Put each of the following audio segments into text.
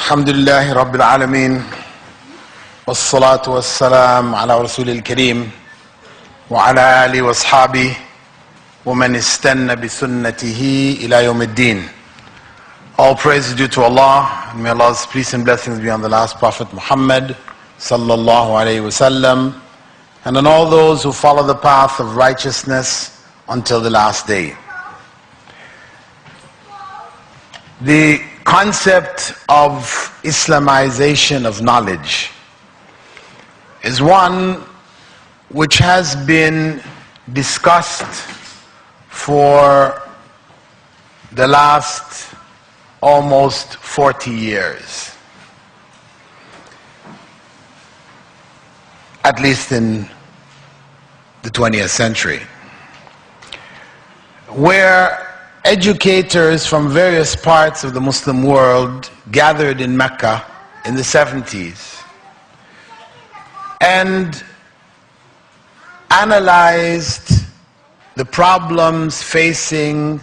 الحمد لله رب العالمين والصلاة والسلام على رسول الكريم وعلى آله وأصحابه ومن استنى بسنته إلى يوم الدين. All praise is due to Allah, and may Allah's peace and blessings be on the last Prophet Muhammad sallallahu alayhi wasallam, and on all those who follow the path of righteousness until the last day. The concept of Islamization of knowledge is one which has been discussed for the last almost 40 years, at least in the 20th century, where educators from various parts of the Muslim world gathered in Mecca in the 70s and analyzed the problems facing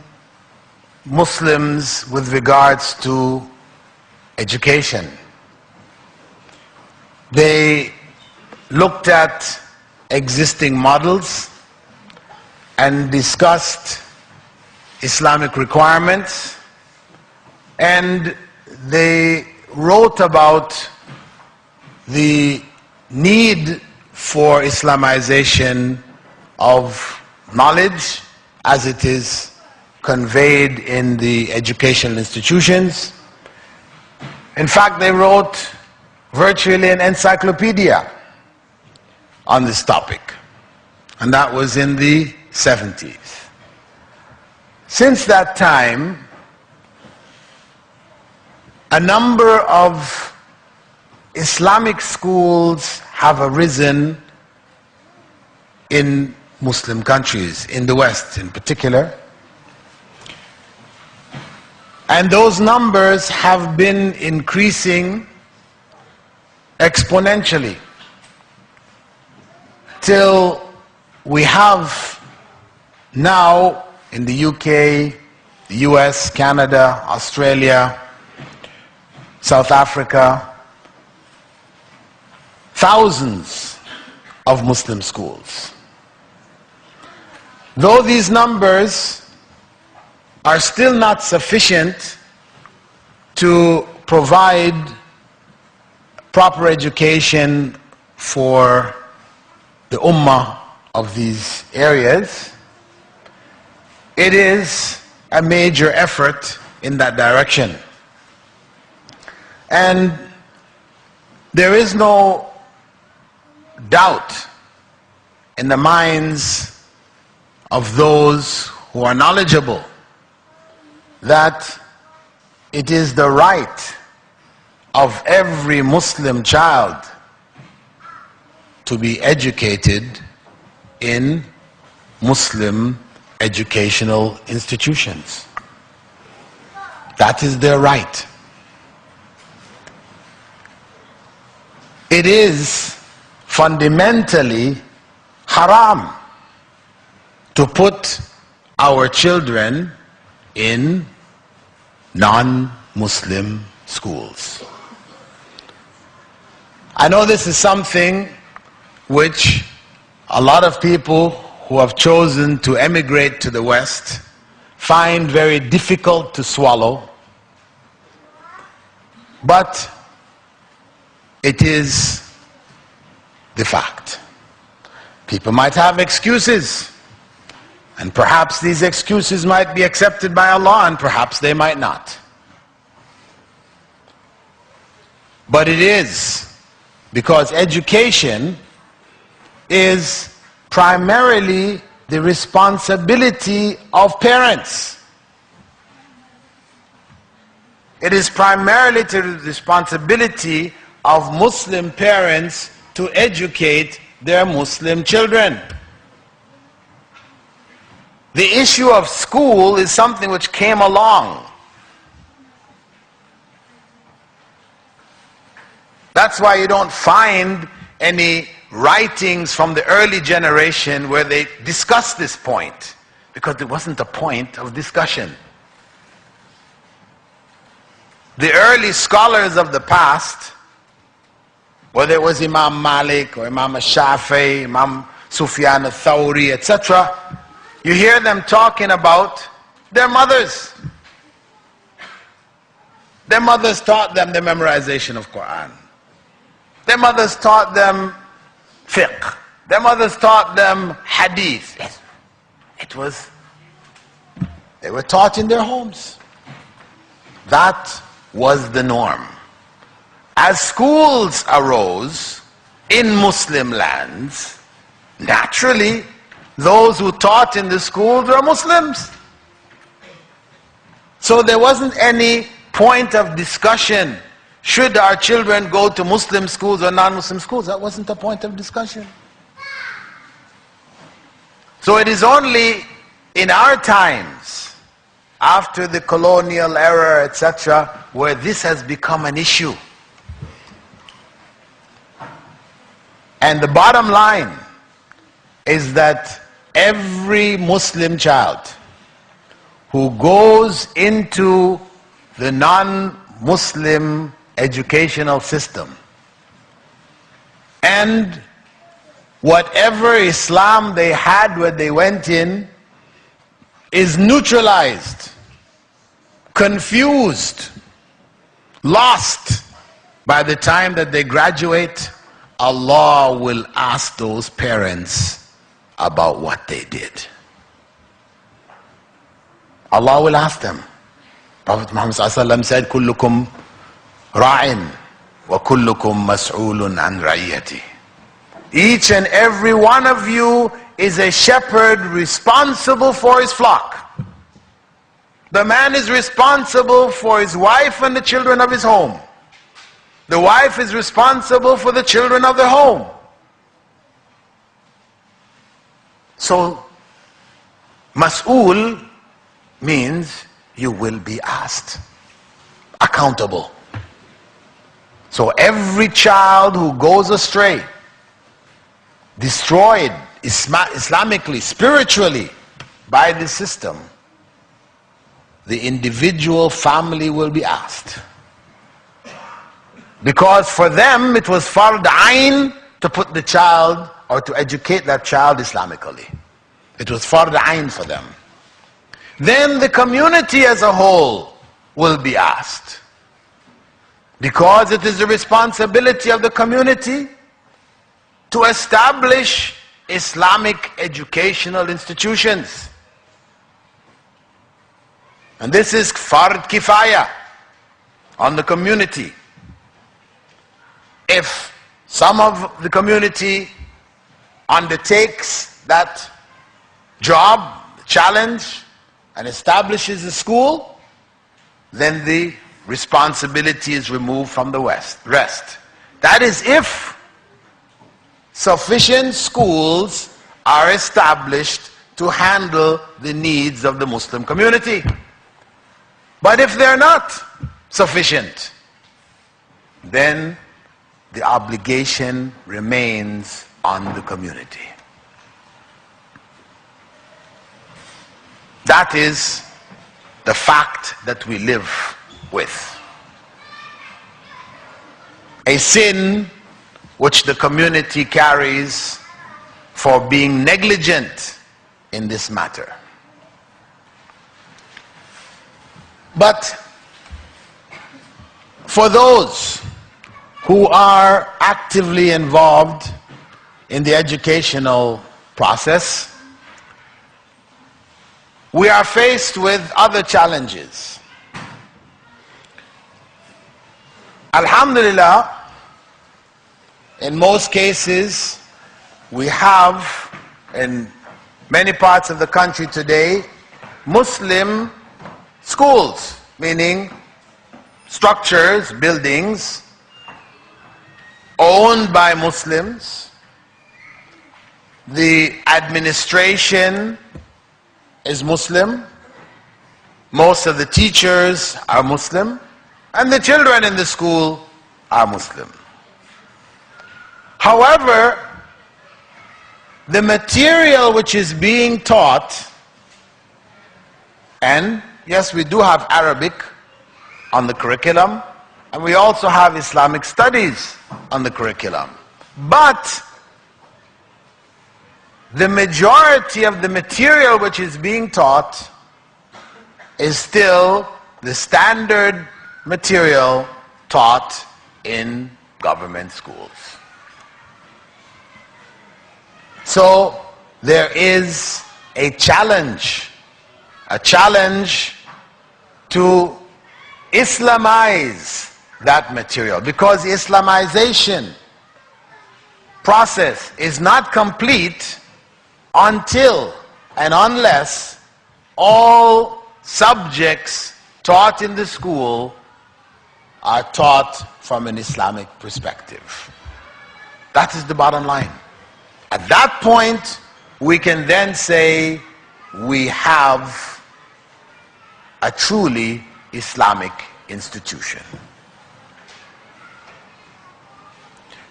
Muslims with regards to education. They looked at existing models and discussed Islamic requirements, and they wrote about the need for Islamization of knowledge as it is conveyed in the educational institutions. In fact, they wrote virtually an encyclopedia on this topic, and that was in the 70s. Since that time, a number of Islamic schools have arisen in Muslim countries, in the West in particular. And those numbers have been increasing exponentially till we have now in the UK, the US, Canada, Australia, South Africa, thousands of Muslim schools. Though these numbers are still not sufficient to provide proper education for the ummah of these areas, it is a major effort in that direction. And there is no doubt in the minds of those who are knowledgeable that it is the right of every Muslim child to be educated in Muslim educational institutions. That is their right. It is fundamentally haram to put our children in non-Muslim schools. I know this is something which a lot of people who have chosen to emigrate to the West find very difficult to swallow, but it is the fact. People might have excuses, and perhaps these excuses might be accepted by Allah, and perhaps they might not. But it is because education is primarily the responsibility of parents. It is primarily the responsibility of Muslim parents to educate their Muslim children. The issue of school is something which came along. That's why you don't find any writings from the early generation where they discuss this point, because it wasn't a point of discussion. the early scholars of the past, whether it was Imam Malik or Imam Shafi'i, Imam Sufyan al-Thawri, etc., you hear them talking about their mothers. Their mothers taught them the memorization of Quran. Their mothers taught them fiqh. Their mothers taught them hadith. Yes. They were taught in their homes. That was the norm. As schools arose in Muslim lands, naturally, those who taught in the schools were Muslims. So there wasn't any point of discussion. Should our children go to Muslim schools or non-Muslim schools? That wasn't a point of discussion. So it is only in our times, after the colonial era, etc., where this has become an issue. And the bottom line is that every Muslim child who goes into the non-Muslim educational system, and whatever Islam they had when they went in is neutralized, confused, lost by the time that they graduate, Allah will ask those parents about what they did. Allah will ask them. Prophet Muhammad ﷺ said, "Kullukum ra'in wa kullukum mas'ulun an ra'iyati." Each and every one of you is a shepherd responsible for his flock. The man is responsible for his wife and the children of his home. The wife is responsible for the children of the home. So, mas'ul means you will be asked, accountable. So every child who goes astray, destroyed Islamically, spiritually, by the system, the individual family will be asked. Because for them it was fard ayn to put the child or to educate that child Islamically. It was fard ayn for them. Then the community as a whole will be asked. Because it is the responsibility of the community to establish Islamic educational institutions. And this is fard kifaya on the community. If some of the community undertakes that job, challenge, and establishes a school, then the responsibility is removed from the rest. That is if sufficient schools are established to handle the needs of the Muslim community. But if they're not sufficient, then the obligation remains on the community. That is the fact that we live with. A sin which the community carries for being negligent in this matter. But for those who are actively involved in the educational process, we are faced with other challenges. Alhamdulillah, in most cases, we have in many parts of the country today Muslim schools, meaning structures, buildings owned by Muslims. The administration is Muslim. Most of the teachers are Muslim. And the children in the school are Muslim. However, the material which is being taught, and yes, we do have Arabic, on the curriculum, and we also have Islamic studies on the curriculum. But the majority of the material which is being taught is still the standard material taught in government schools. So there is a challenge to Islamize that material, because Islamization process is not complete until and unless all subjects taught in the school are taught from an Islamic perspective. That is the bottom line. At that point, we can then say we have a truly Islamic institution.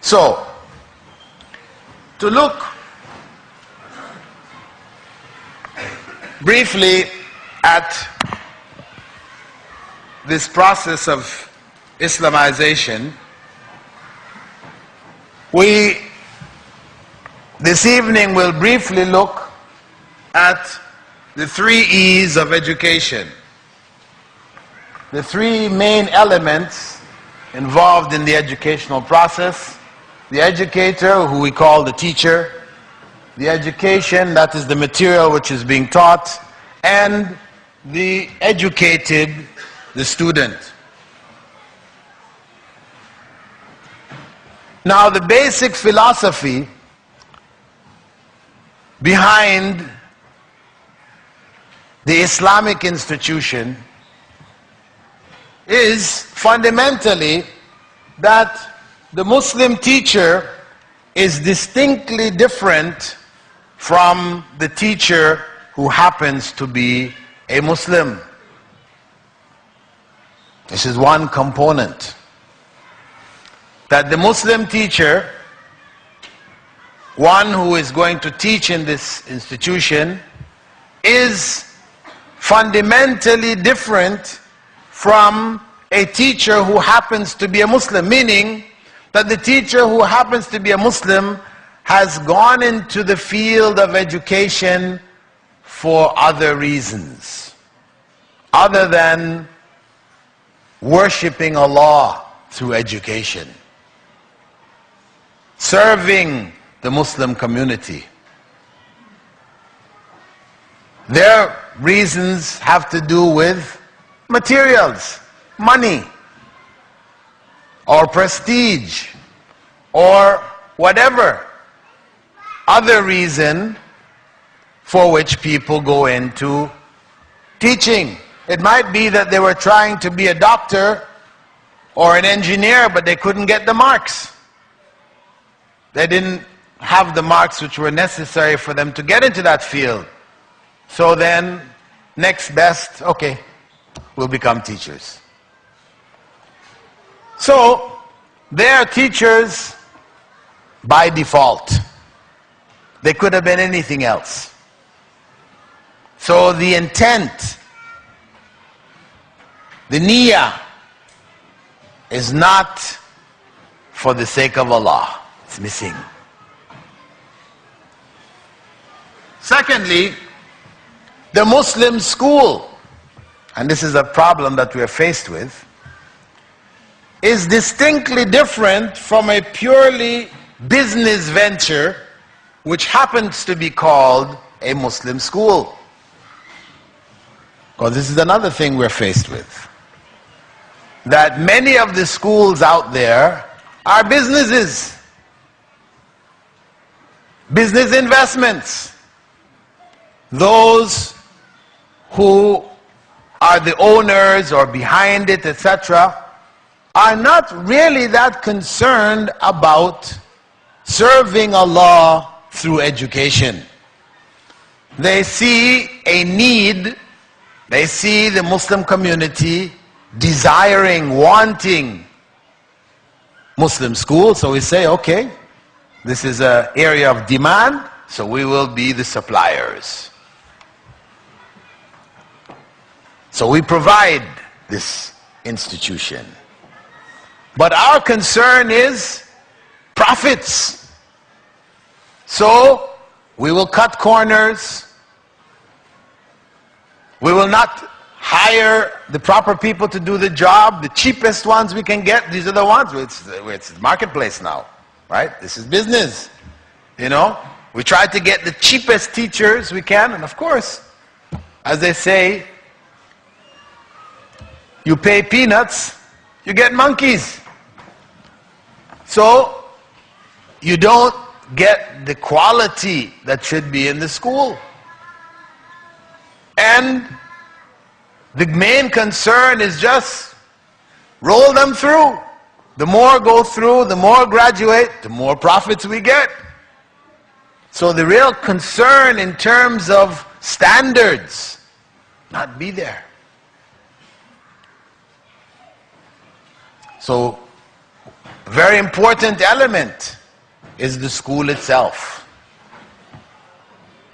So, to look briefly at this process of Islamization, we this evening will briefly look at the 3 E's of education. The 3 main elements involved in the educational process: the educator, who we call the teacher; the education, that is the material which is being taught; and the educated, the student. Now, the basic philosophy behind the Islamic institution is fundamentally that the Muslim teacher is distinctly different from the teacher who happens to be a Muslim. This is one component. That the Muslim teacher, one who is going to teach in this institution, is fundamentally different from a teacher who happens to be a Muslim, meaning that the teacher who happens to be a Muslim has gone into the field of education for other reasons, other than worshipping Allah through education, serving the Muslim community. Their reasons have to do with materials, money, or prestige, or whatever other reason for which people go into teaching. It might be that they were trying to be a doctor or an engineer, but they couldn't get the marks. They didn't have the marks which were necessary for them to get into that field. So then, next best, okay, we'll become teachers. So, they are teachers by default. They could have been anything else. So the intent, the niyyah, is not for the sake of Allah. It's missing. Secondly, the Muslim school, and this is a problem that we are faced with, is distinctly different from a purely business venture which happens to be called a Muslim school. Because this is another thing we're faced with. That many of the schools out there are businesses, business investments. Those who are the owners or behind it, etc., are not really that concerned about serving Allah through education. They see a need, they see the Muslim community desiring, wanting Muslim school, so we say, okay, this is an area of demand, so we will be the suppliers. So we provide this institution. But our concern is profits. So we will cut corners. We will not hire the proper people to do the job. The cheapest ones we can get, these are the ones. It's marketplace now, right? This is business. You know, we try to get the cheapest teachers we can, and of course, as they say, you pay peanuts, you get monkeys. So you don't get the quality that should be in the school. And the main concern is just roll them through. The more go through, the more graduate, the more profits we get. So the real concern in terms of standards, not be there. So a very important element is the school itself.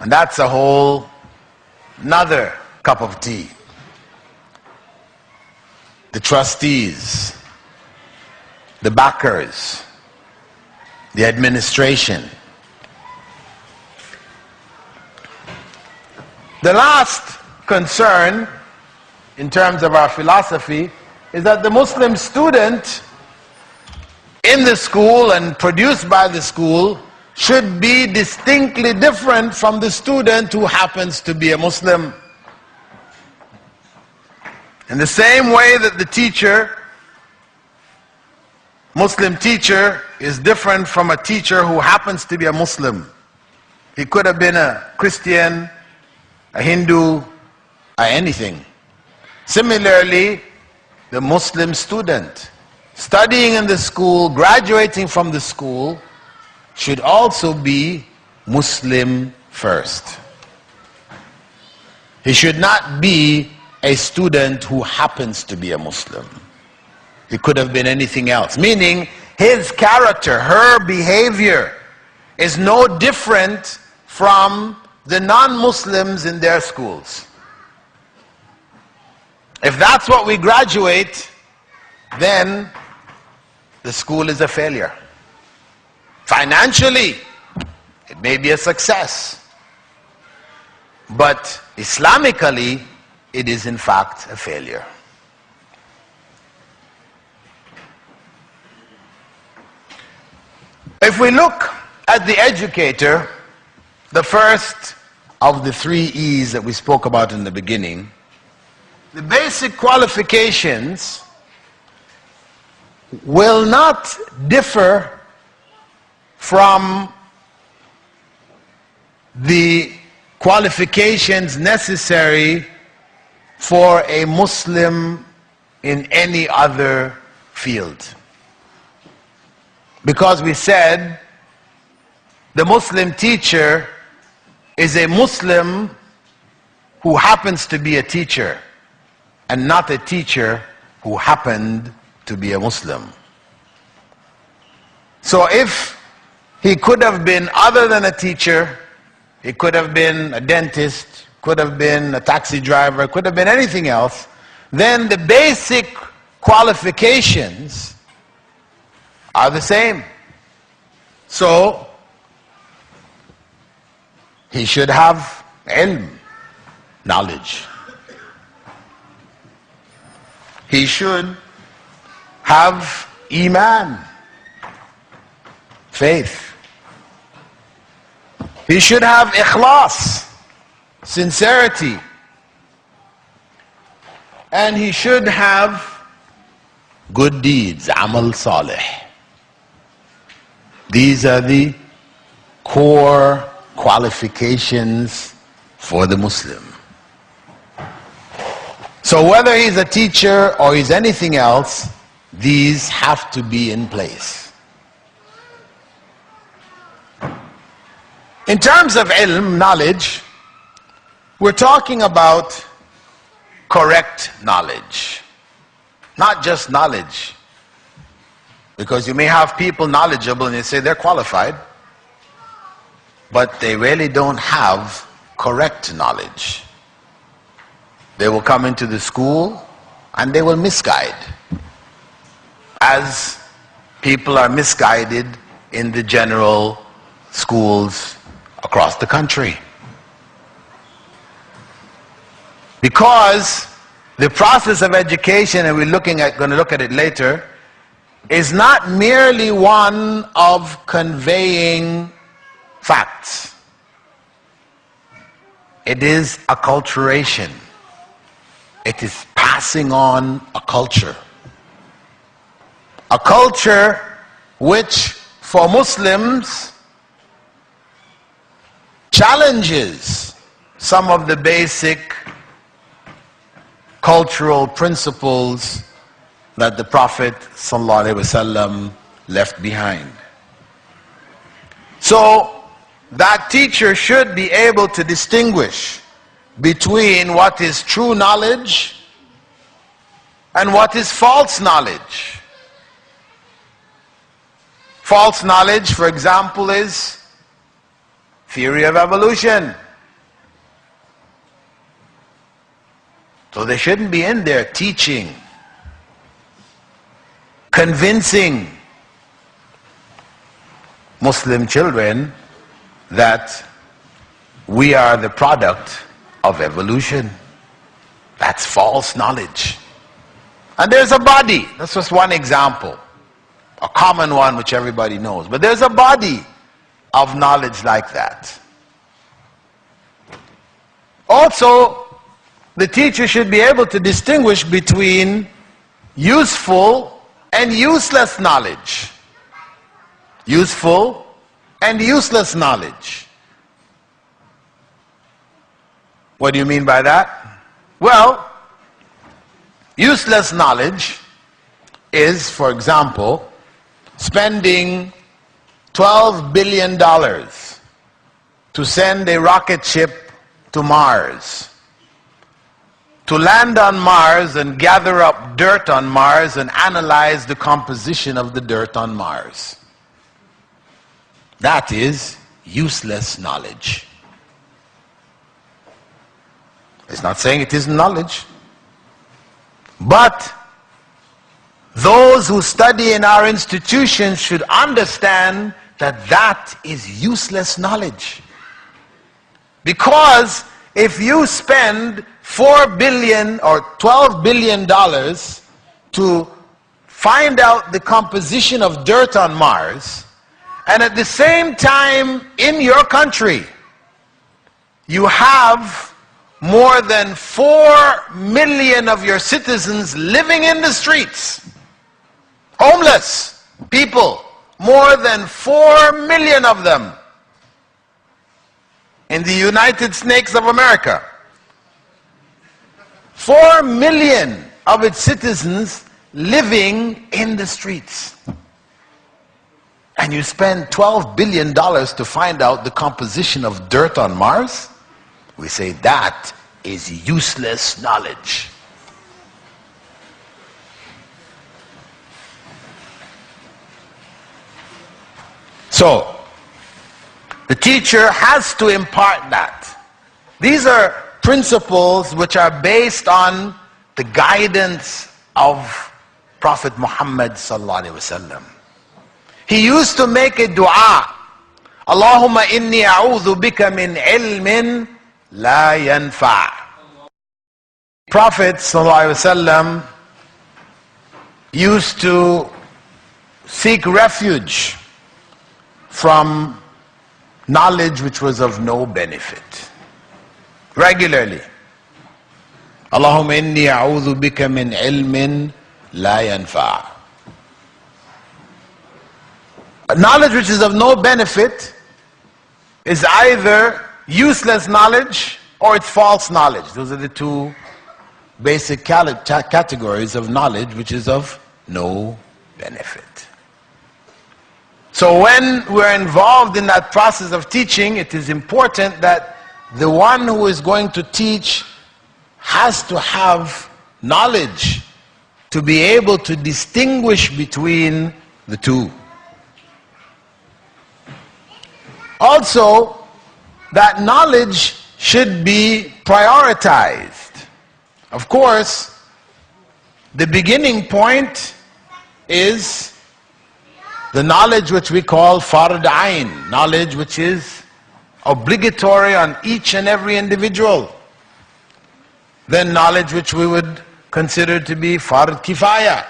And that's a whole another cup of tea. The trustees, the backers, the administration. The last concern in terms of our philosophy is that the Muslim student in the school and produced by the school should be distinctly different from the student who happens to be a Muslim. In the same way that the teacher, Muslim teacher, is different from a teacher who happens to be a Muslim. He could have been a Christian, a Hindu, or anything. Similarly, the Muslim student studying in the school, graduating from the school, should also be Muslim first. He should not be a student who happens to be a Muslim. He could have been anything else. Meaning, his character, her behavior is no different from the non-Muslims in their schools. If that's what we graduate, then the school is a failure. Financially, it may be a success. But Islamically, it is in fact a failure. If we look at the educator, the first of the 3 E's that we spoke about in the beginning, the basic qualifications will not differ from the qualifications necessary for a Muslim in any other field. Because we said the Muslim teacher is a Muslim who happens to be a teacher, and not a teacher who happened to be a Muslim. So if he could have been other than a teacher, he could have been a dentist, could have been a taxi driver, could have been anything else, then the basic qualifications are the same. So he should have ilm, knowledge. He should have iman, faith. He should have ikhlas, sincerity. And he should have good deeds, amal salih. These are the core qualifications for the Muslim. So whether he's a teacher or he's anything else, these have to be in place. In terms of ilm, knowledge, we're talking about correct knowledge. Not just knowledge. Because you may have people knowledgeable and you say they're qualified, but they really don't have correct knowledge. They will come into the school and they will misguide, as people are misguided in the general schools across the country. Because the process of education, and we're going to look at it later, is not merely one of conveying facts. It is acculturation. It is passing on a culture. A culture which, for Muslims, challenges some of the basic cultural principles that the Prophet ﷺ left behind. So that teacher should be able to distinguish between what is true knowledge and what is false knowledge. False knowledge, for example, is theory of evolution. So they shouldn't be in there teaching, convincing Muslim children that we are the product of evolution. That's false knowledge. And there's a body. That's just one example. A common one which everybody knows. But there's a body of knowledge like that. Also, the teacher should be able to distinguish between useful and useless knowledge. Useful and useless knowledge. What do you mean by that? Well, useless knowledge is, for example, spending $12 billion to send a rocket ship to Mars, to land on Mars and gather up dirt on Mars and analyze the composition of the dirt on Mars. That is useless knowledge. It's not saying it isn't knowledge, but those who study in our institutions should understand that that is useless knowledge. Because if you spend $4 billion or $12 billion to find out the composition of dirt on Mars, and at the same time in your country you have more than 4 million of your citizens living in the streets, homeless people, more than 4 million of them in the United States of America. 4 million of its citizens living in the streets. And you spend $12 billion to find out the composition of dirt on Mars? We say that is useless knowledge. So, the teacher has to impart that. These are principles which are based on the guidance of Prophet Muhammad sallallahu alaihi wasallam. He used to make a dua, Allahumma inni a'udhu bika min ilmin la yanfa'. Prophet sallallahu alaihi wasallam used to seek refuge from knowledge which was of no benefit. Regularly. Allahumma inni a'udhu bika min ilmin la yanfa'. Knowledge which is of no benefit is either useless knowledge or it's false knowledge. Those are the two basic categories of knowledge which is of no benefit. So when we're involved in that process of teaching, it is important that the one who is going to teach has to have knowledge to be able to distinguish between the two. Also, that knowledge should be prioritized. Of course, the beginning point is the knowledge which we call fard ayn, knowledge which is obligatory on each and every individual. Then knowledge which we would consider to be fard kifaya,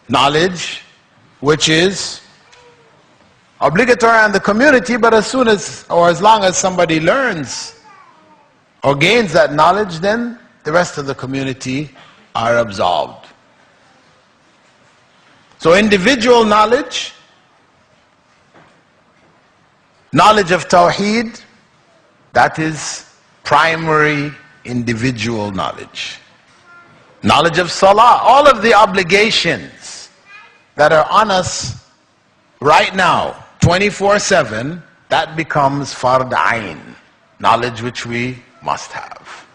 knowledge which is obligatory on the community, but as soon as or as long as somebody learns or gains that knowledge, then the rest of the community are absolved. So individual knowledge, knowledge of Tawheed, that is primary individual knowledge. Knowledge of Salah, all of the obligations that are on us right now, 24/7, that becomes fard ayn, knowledge which we must have.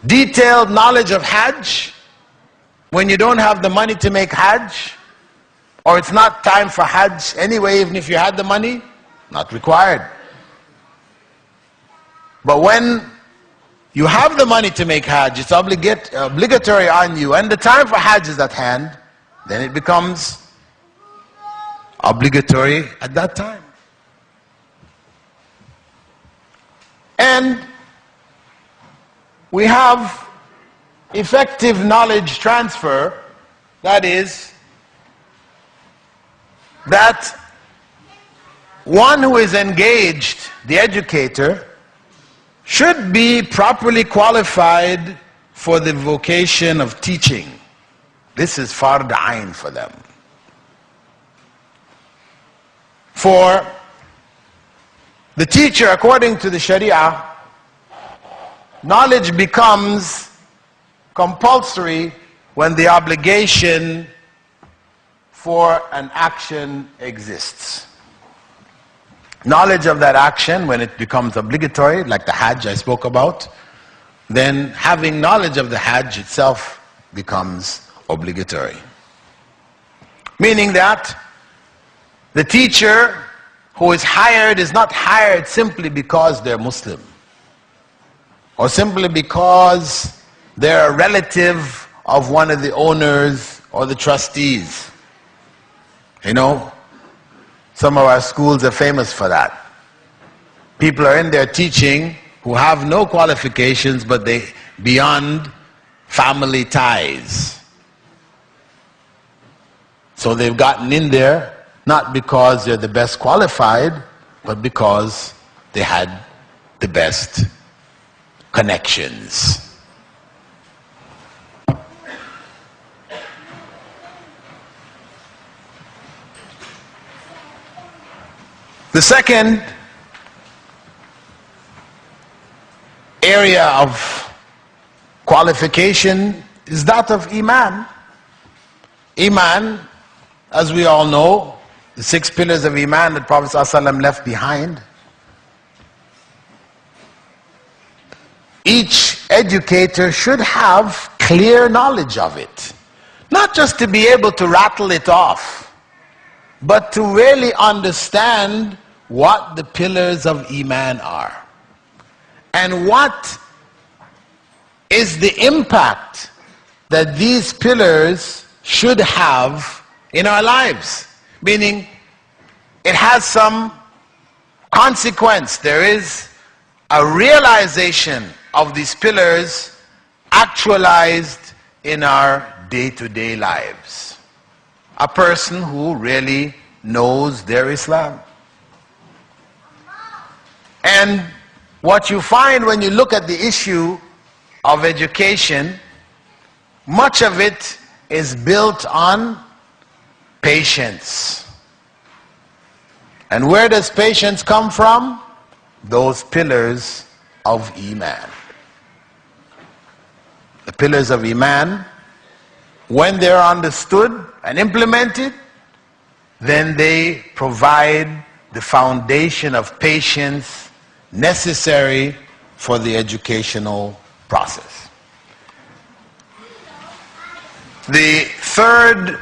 Detailed knowledge of Hajj, when you don't have the money to make Hajj, or it's not time for Hajj anyway, even if you had the money, not required. But when you have the money to make Hajj, it's obligatory on you, and the time for Hajj is at hand, then it becomes obligatory at that time. And we have effective knowledge transfer, that is, that one who is engaged, the educator, should be properly qualified for the vocation of teaching. This is fard ayn for them. For the teacher, according to the Sharia, knowledge becomes compulsory when the obligation for an action exists. Knowledge of that action, when it becomes obligatory, like the Hajj I spoke about, then having knowledge of the Hajj itself becomes obligatory. Meaning that the teacher who is hired is not hired simply because they're Muslim, or simply because they're a relative of one of the owners or the trustees. You know, some of our schools are famous for that. People are in there teaching who have no qualifications, but they beyond family ties. So they've gotten in there not because they're the best qualified, but because they had the best connections. The second area of qualification is that of Iman. Iman, as we all know, the 6 pillars of Iman that Prophet ﷺ left behind. Each educator should have clear knowledge of it. Not just to be able to rattle it off, but to really understand what the pillars of Iman are. And what is the impact that these pillars should have in our lives. Meaning, it has some consequence. There is a realization of these pillars actualized in our day-to-day lives. A person who really knows their Islam. And what you find when you look at the issue of education, much of it is built on patience. And where does patience come from? Those pillars of Iman. The pillars of Iman, when they're understood and implemented, then they provide the foundation of patience necessary for the educational process. The third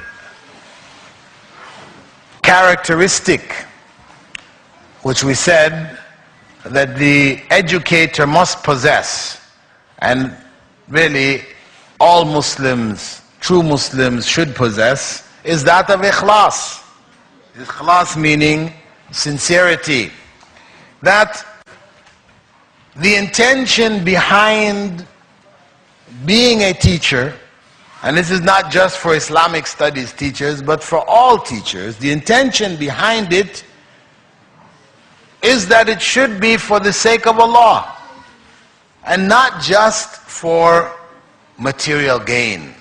characteristic, which we said that the educator must possess, and really all Muslims, true Muslims, should possess, is that of ikhlas. Ikhlas meaning sincerity. That the intention behind being a teacher, and this is not just for Islamic studies teachers, but for all teachers, the intention behind it is that it should be for the sake of Allah and not just for material gain.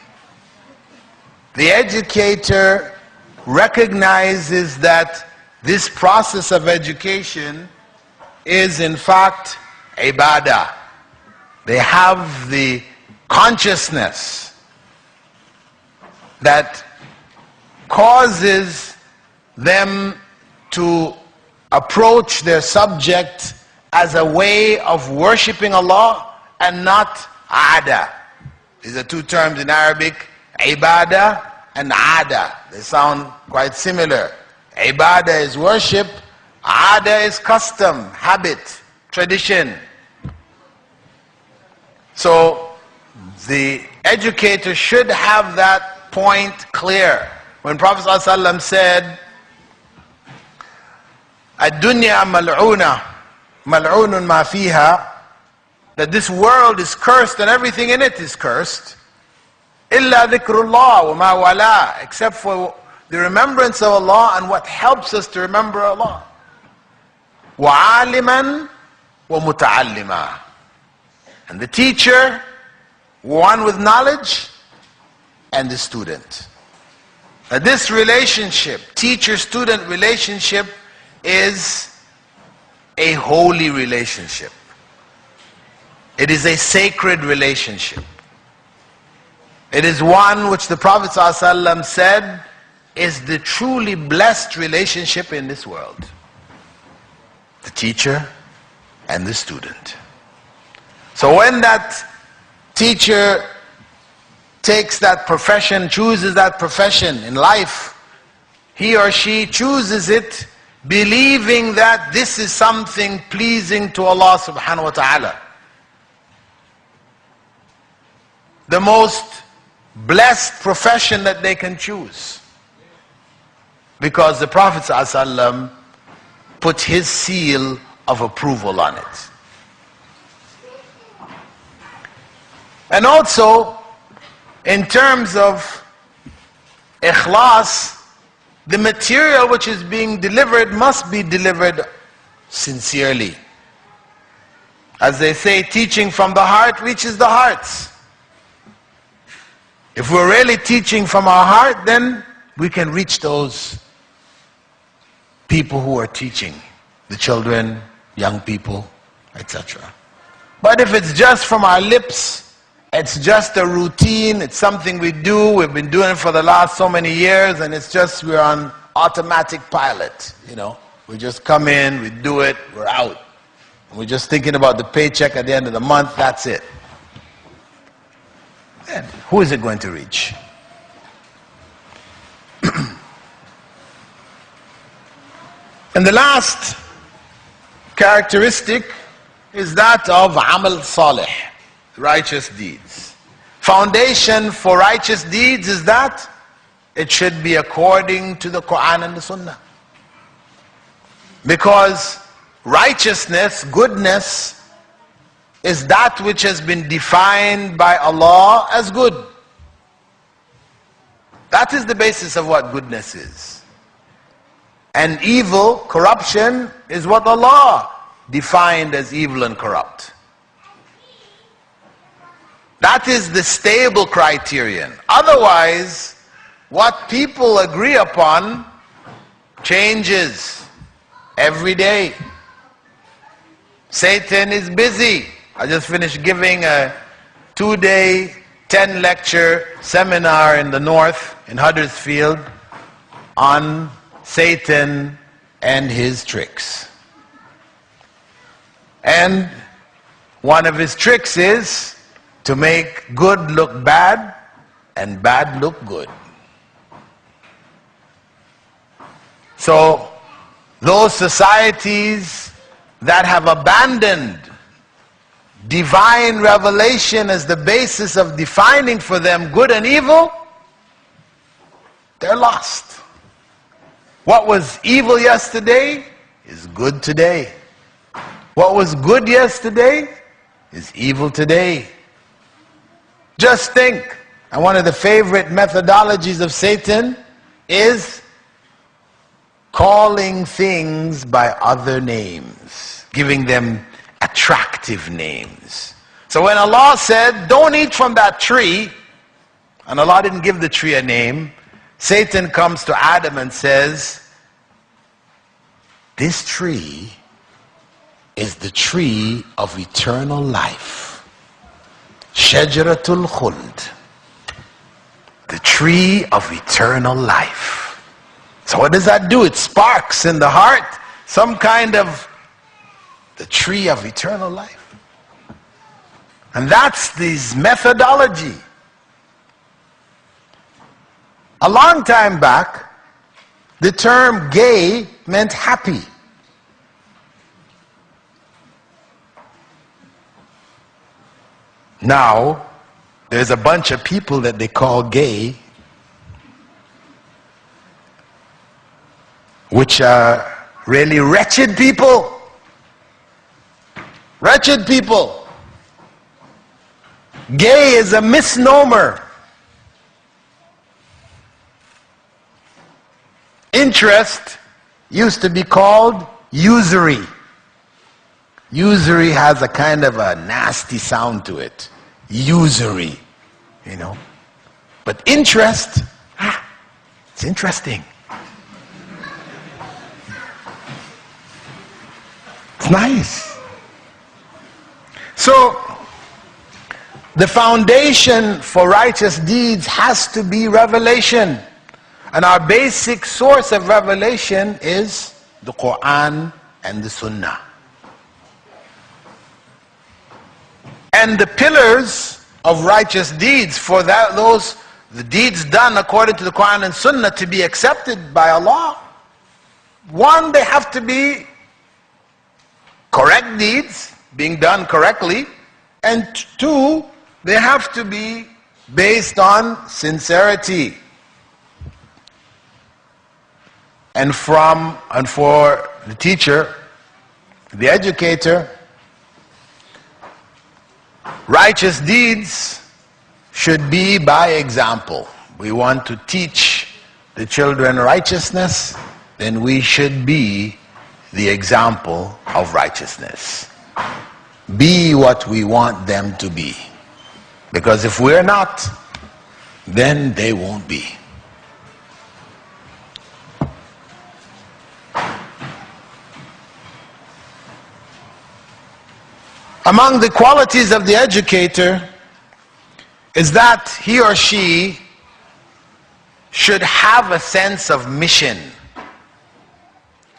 The educator recognizes that this process of education is in fact ibadah. They have the consciousness that causes them to approach their subject as a way of worshipping Allah and not ada. These are two terms in Arabic, ibadah and ada. They sound quite similar. Ibadah is worship, ada is custom, habit, tradition. So the educator should have that point clear. When Prophet ﷺ said, "Ad-dunya mal'una, mal'unun ma fiha," that this world is cursed and everything in it is cursed, illa dhikrullah wa ma wala, except for the remembrance of Allah and what helps us to remember Allah. Wa aliman wa muta'allima. And the teacher, one with knowledge, and the student. Now this relationship, teacher-student relationship, is a holy relationship. It is a sacred relationship. It is one which the Prophet ﷺ said is the truly blessed relationship in this world. The teacher and the student. So when that teacher takes that profession, chooses that profession in life, he or she chooses it believing that this is something pleasing to Allah subhanahu wa ta'ala. The most blessed profession that they can choose. Because the Prophet ﷺ put his seal of approval on it. And also, in terms of ikhlas, the material which is being delivered must be delivered sincerely. As they say, teaching from the heart reaches the hearts. If we're really teaching from our heart, then we can reach those people who are teaching, the children, young people, etc. But if it's just from our lips, it's just a routine, it's something we do, we've been doing it for the last so many years, and it's just we're on automatic pilot, you know. We just come in, we do it, we're out. And we're just thinking about the paycheck at the end of the month, that's it. And who is it going to reach? And the last characteristic is that of amal salih, righteous deeds. Foundation for righteous deeds is that it should be according to the Quran and the Sunnah. Because righteousness, goodness, is that which has been defined by Allah as good. That is the basis of what goodness is. And evil, corruption, is what Allah defined as evil and corrupt. That is the stable criterion. Otherwise, what people agree upon changes every day. Satan is busy. I just finished giving a 2-day, 10-lecture seminar in the north, in Huddersfield, on Satan and his tricks. And one of his tricks is to make good look bad and bad look good. So those societies that have abandoned divine revelation as the basis of defining for them good and evil, they're lost. What was evil yesterday is good today. What was good yesterday is evil today. Just think, and one of the favorite methodologies of Satan is calling things by other names, giving them attractive names. So when Allah said, don't eat from that tree, and Allah didn't give the tree a name, Satan comes to Adam and says, this tree is the tree of eternal life. Shajaratul Khuld. The tree of eternal life. So what does that do? It sparks in the heart some kind of the tree of eternal life. And that's this methodology. A long time back, the term gay meant happy. Now, there's a bunch of people that they call gay, which are really wretched people. Wretched people. Gay is a misnomer. Interest used to be called usury. Usury has a kind of a nasty sound to it. Usury, you know. But interest, it's interesting. It's nice. So, the foundation for righteous deeds has to be revelation. And our basic source of revelation is the Quran and the Sunnah. And the pillars of righteous deeds, for that, the deeds done according to the Quran and Sunnah to be accepted by Allah, one, they have to be correct deeds, being done correctly, and two, they have to be based on sincerity. And for the teacher, the educator, righteous deeds should be by example. We want to teach the children righteousness, then we should be the example of righteousness. Be what we want them to be. Because if we're not, then they won't be. Among the qualities of the educator is that he or she should have a sense of mission.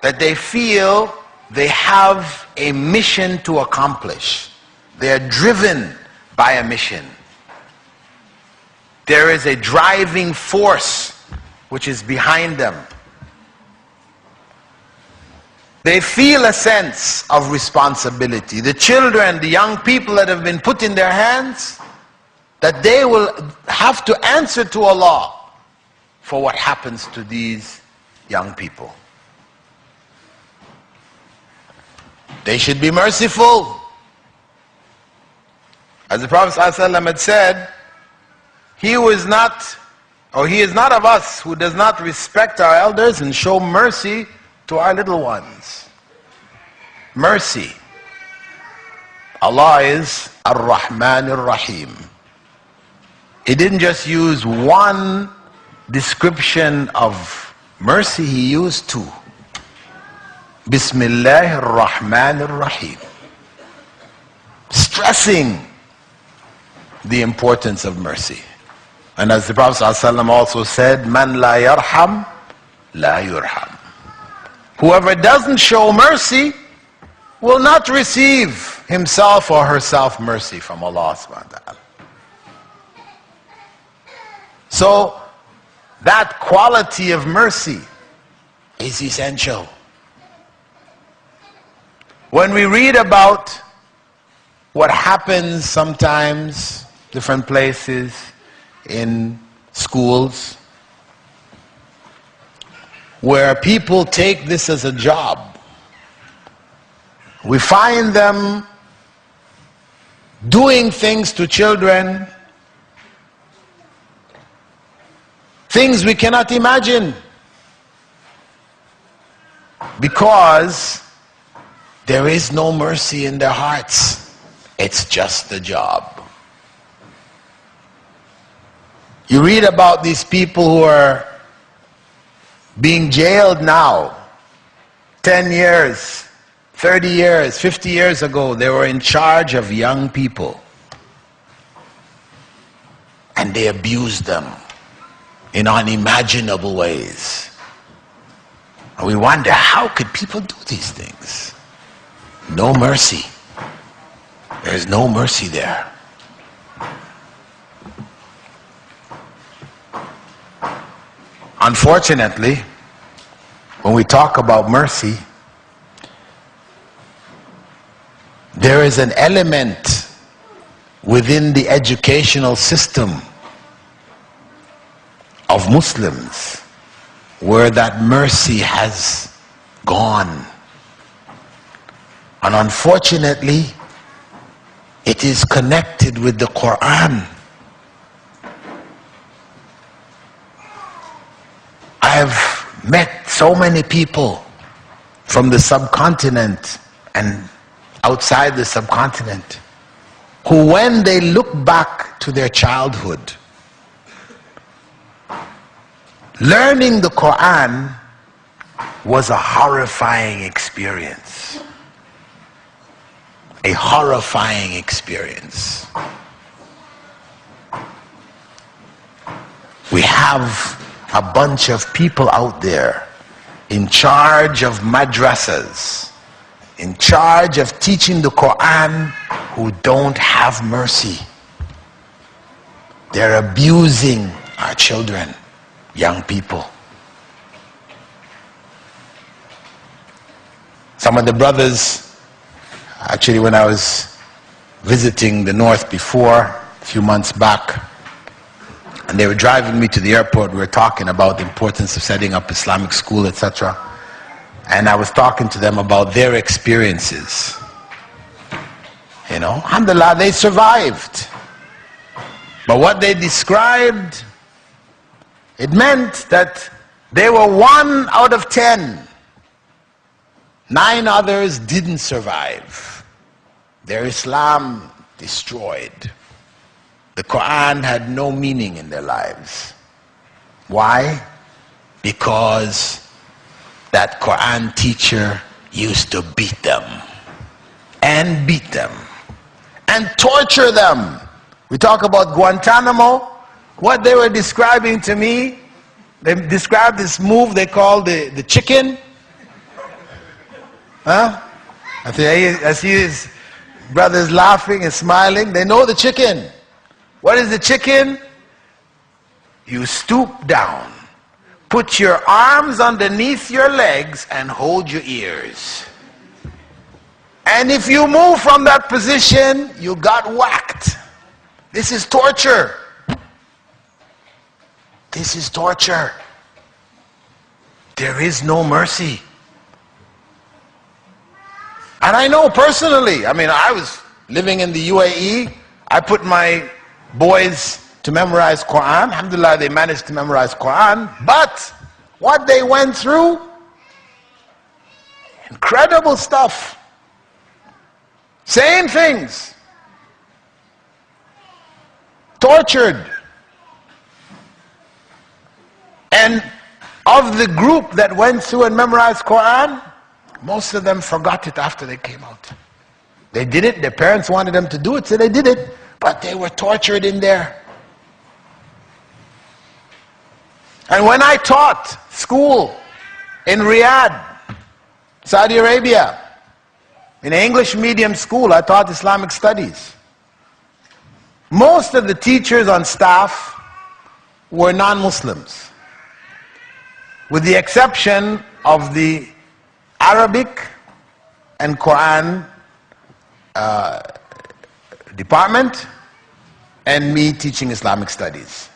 That they feel they have a mission to accomplish. They are driven by a mission. There is a driving force which is behind them. They feel a sense of responsibility. The children, the young people that have been put in their hands, that they will have to answer to Allah for what happens to these young people. They should be merciful. As the Prophet ﷺ had said, he is not of us who does not respect our elders and show mercy to our little ones. Mercy. Allah is Ar-Rahman Ar-Rahim. He didn't just use one description of mercy, he used two. Bismillah Ar-Rahman Ar-Rahim. Stressing the importance of mercy. And as the Prophet ﷺ also said, Man la yarham, la yurham. Whoever doesn't show mercy will not receive himself or herself mercy from Allah subhanahu wa ta'ala. So, that quality of mercy is essential. When we read about what happens sometimes, different places, in schools, where people take this as a job. We find them doing things to children, things we cannot imagine, because there is no mercy in their hearts. It's just a job. You read about these people who are being jailed now. 10 years, 30 years, 50 years ago, they were in charge of young people. And they abused them in unimaginable ways. And we wonder, how could people do these things? No mercy. There's no mercy there. Unfortunately, when we talk about mercy, there is an element within the educational system of Muslims where that mercy has gone. And unfortunately, it is connected with the Quran. I've met so many people from the subcontinent and outside the subcontinent who, when they look back to their childhood, learning the Quran was a horrifying experience. A horrifying experience. We have a bunch of people out there in charge of madrasas, in charge of teaching the Quran, who don't have mercy. They're abusing our children, young people. Some of the brothers, actually when I was visiting the north before, a few months back, and they were driving me to the airport, we were talking about the importance of setting up Islamic school, etc. And I was talking to them about their experiences. You know, alhamdulillah, they survived. But what they described, it meant that they were 1 out of 10. 9 others didn't survive. Their Islam destroyed. The Quran had no meaning in their lives. Why? Because that Quran teacher used to beat them and beat them and torture them. We talk about Guantanamo. What they were describing to me, they described this move they call the chicken. Huh? I see his brothers laughing and smiling. They know the chicken. What is the chicken? You stoop down, put your arms underneath your legs and hold your ears. And if you move from that position, you got whacked. This is torture. This is torture. There is no mercy. And I know personally, I was living in the UAE. I put my boys to memorize Quran. Alhamdulillah, they managed to memorize Quran. But what they went through, incredible stuff. Same things. Tortured. And of the group that went through and memorized Quran, most of them forgot it after they came out. They did it, their parents wanted them to do it, so they did it, but they were tortured in there. And when I taught school in Riyadh, Saudi Arabia, in an English medium school, I taught Islamic studies. Most of the teachers on staff were non-Muslims, with the exception of the Arabic and Quran department and me teaching Islamic studies.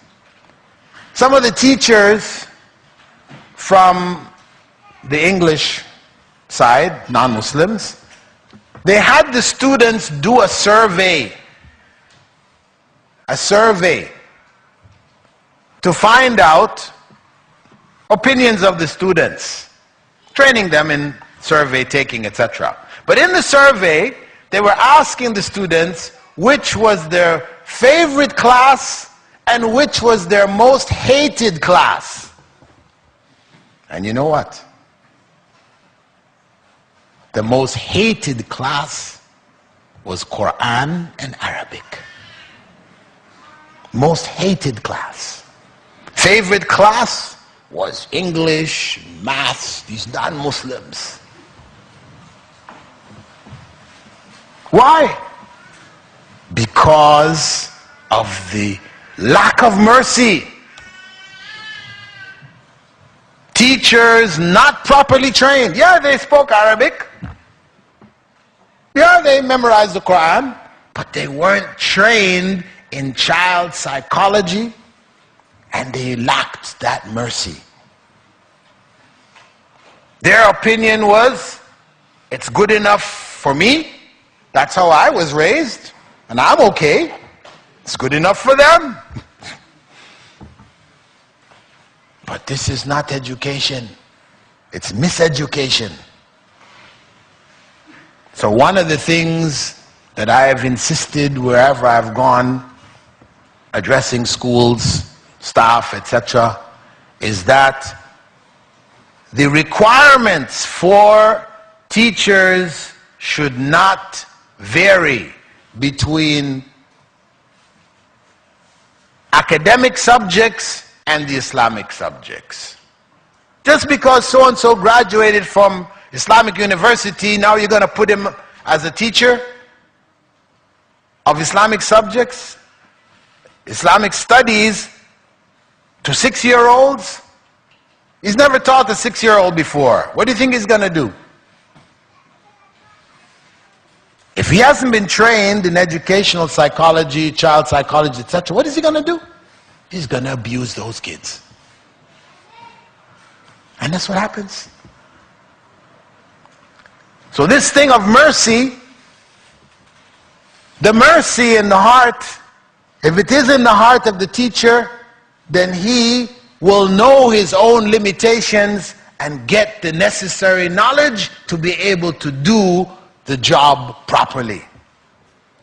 Some of the teachers from the English side, non-Muslims, they had the students do a survey to find out opinions of the students, training them in survey taking, etc. But in the survey, they were asking the students which was their favorite class and which was their most hated class. And you know what? The most hated class was Quran and Arabic. Most hated class. Favorite class was English, maths, these non-Muslims. Why? Because of the lack of mercy. Teachers not properly trained. Yeah, they spoke Arabic. Yeah, they memorized the Quran, but they weren't trained in child psychology, and they lacked that mercy. Their opinion was, it's good enough for me. That's how I was raised, and I'm okay. It's good enough for them. But this is not education. It's miseducation. So one of the things that I have insisted wherever I've gone, addressing schools, staff, etc., is that the requirements for teachers should not vary between academic subjects and the Islamic subjects. Just because so-and-so graduated from Islamic University, now you're going to put him as a teacher of Islamic subjects, Islamic studies, to 6-year-olds? He's never taught a 6-year-old before. What do you think he's going to do? If he hasn't been trained in educational psychology, child psychology, etc., what is he going to do? He's going to abuse those kids. And that's what happens. So this thing of mercy, the mercy in the heart, if it is in the heart of the teacher, then he will know his own limitations and get the necessary knowledge to be able to do the job properly,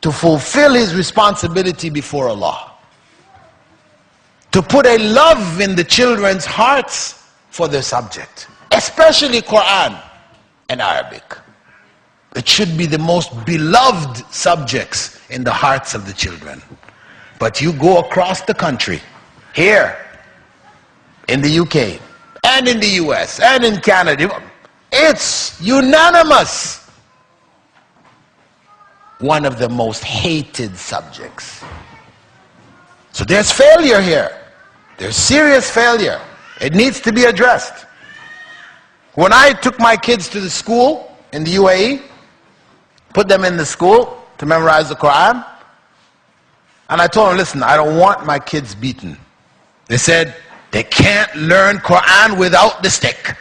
to fulfill his responsibility before Allah, to put a love in the children's hearts for their subject, especially Quran and Arabic. It should be the most beloved subjects in the hearts of the children. But you go across the country, here, in the UK, and in the US, and in Canada, it's unanimous. One of the most hated subjects. So there's failure here. There's serious failure. It needs to be addressed. When I took my kids to the school in the UAE, put them in the school to memorize the Quran, and I told them, listen, I don't want my kids beaten. They said, they can't learn Quran without the stick.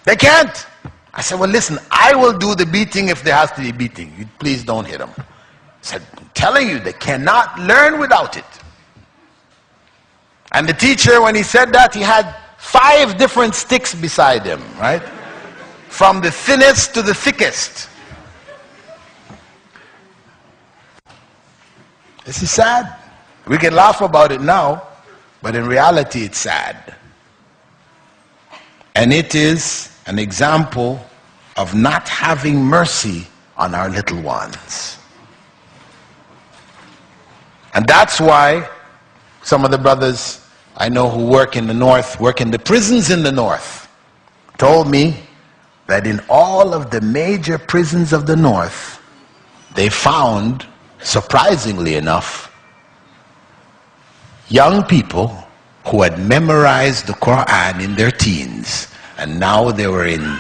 They can't. I said, well, listen, I will do the beating if there has to be beating. You please don't hit them. I said, I'm telling you, they cannot learn without it. And the teacher, when he said that, he had 5 different sticks beside him, right? From the thinnest to the thickest. This is sad. We can laugh about it now, but in reality it's sad. And it is an example of not having mercy on our little ones. And that's why some of the brothers I know who work in the north, work in the prisons in the north, told me that in all of the major prisons of the north, they found, surprisingly enough, young people who had memorized the Quran in their teens, and now they were in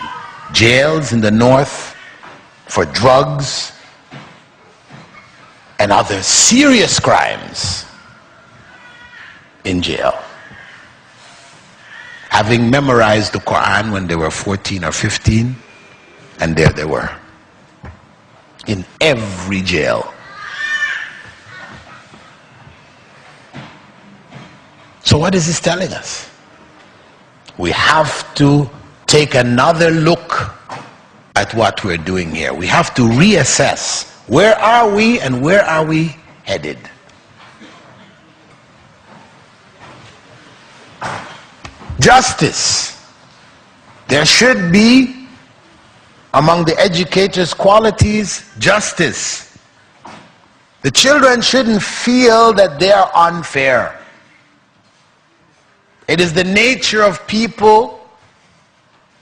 jails in the north for drugs and other serious crimes in jail, having memorized the Quran when they were 14 or 15, and there they were, in every jail. So what is this telling us? We have to take another look at what we're doing here. We have to reassess. Where are we and where are we headed? Justice. There should be, among the educators' qualities, justice. The children shouldn't feel that they are unfair. It is the nature of people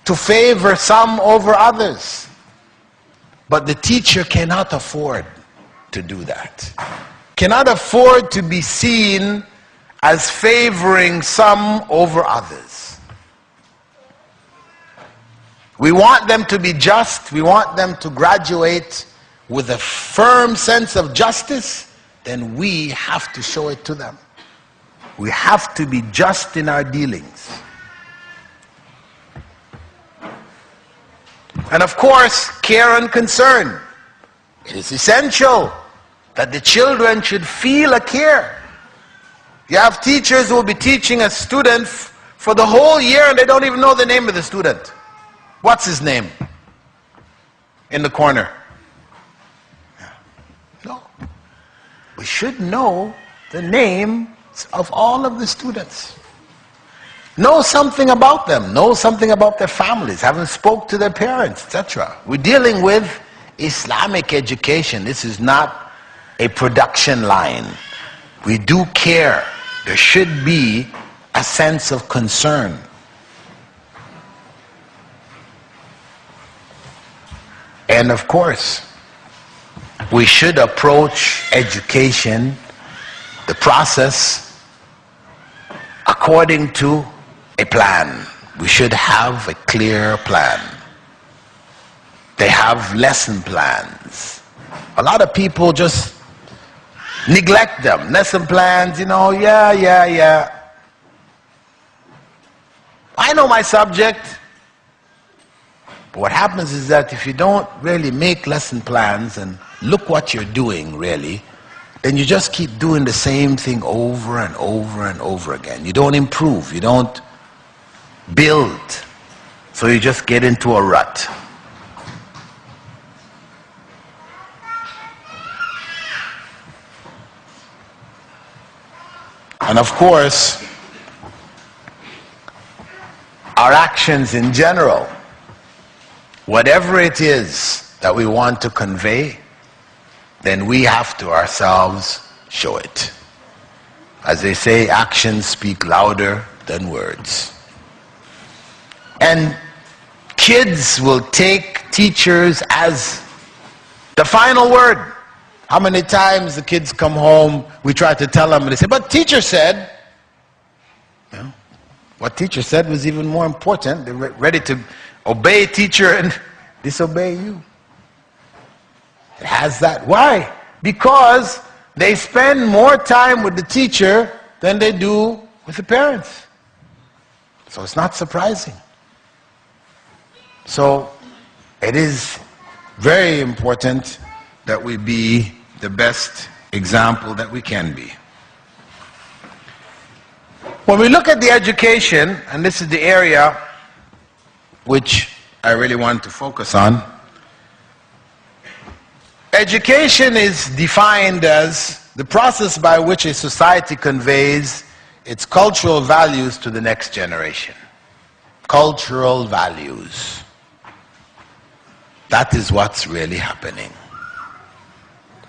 to favor some over others. But the teacher cannot afford to do that. Cannot afford to be seen as favoring some over others. We want them to be just. We want them to graduate with a firm sense of justice. Then we have to show it to them. We have to be just in our dealings. And of course, care and concern. It is essential that the children should feel a care. You have teachers who will be teaching a student for the whole year and they don't even know the name of the student. What's his name? In the corner. No. We should know the names of all of the students. Know something about them. Know something about their families. Haven't spoke to their parents, etc. We're dealing with Islamic education. This is not a production line. We do care. There should be a sense of concern. And of course, we should approach education, the process, according to a plan. We should have a clear plan. They have lesson plans. A lot of people just neglect them. Lesson plans, yeah. I know my subject. But what happens is that if you don't really make lesson plans and look what you're doing really, then you just keep doing the same thing over and over and over again. You don't improve. You don't build. So you just get into a rut. And of course, our actions in general, whatever it is that we want to convey, then we have to ourselves show it. As they say, actions speak louder than words. And kids will take teachers as the final word. How many times the kids come home, we try to tell them, and they say, but teacher said. No. What teacher said was even more important. They're ready to obey teacher and disobey you. It has that. Why? Because they spend more time with the teacher than they do with the parents. So it's not surprising. So it is very important that we be the best example that we can be. When we look at the education, and this is the area which I really want to focus on, education is defined as the process by which a society conveys its cultural values to the next generation. Cultural values. That is what's really happening.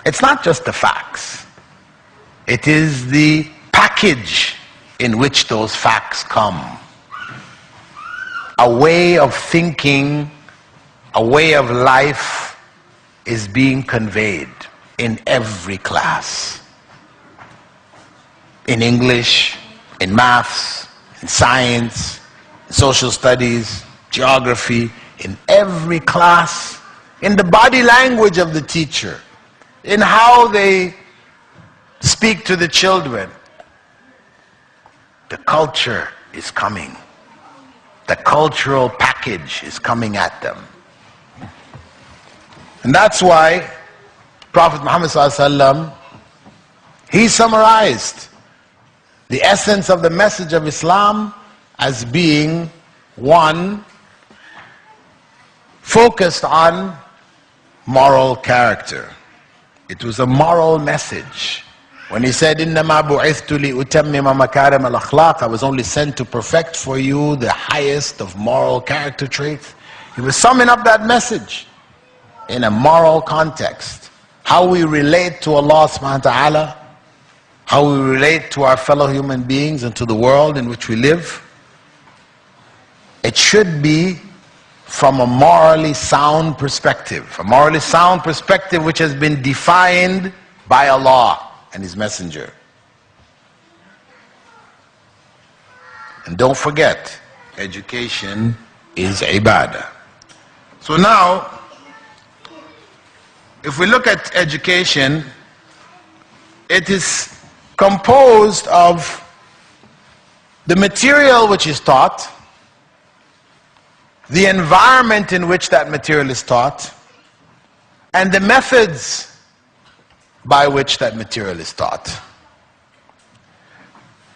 It's not just the facts. It is the package in which those facts come. A way of thinking, a way of life is being conveyed in every class. In English, in maths, in science, in social studies, geography, in every class, in the body language of the teacher, in how they speak to the children. The culture is coming. The cultural package is coming at them. And that's why Prophet Muhammad ﷺ, he summarized the essence of the message of Islam as being one focused on moral character. It was a moral message. When he said, إِنَّمَا بُعِثْتُ لِأُتَمِّمَ مَكَارِمَ الْأَخْلَاقِ, I was only sent to perfect for you the highest of moral character traits. He was summing up that message in a moral context. How we relate to Allah subhanahu wa ta'ala, how we relate to our fellow human beings and to the world in which we live. It should be from a morally sound perspective. A morally sound perspective which has been defined by Allah and His Messenger. And don't forget, education is ibadah. So now, if we look at education, it is composed of the material which is taught, the environment in which that material is taught, and the methods by which that material is taught.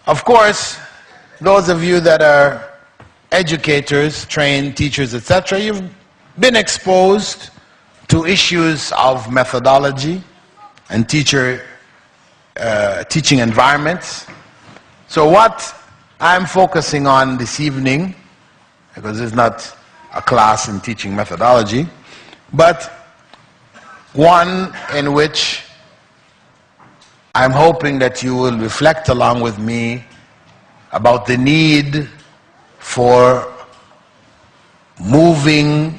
Of course, those of you that are educators, trained teachers, etc., you've been exposed to issues of methodology and teaching environments. So what I'm focusing on this evening, because it's not a class in teaching methodology, but one in which I'm hoping that you will reflect along with me about the need for moving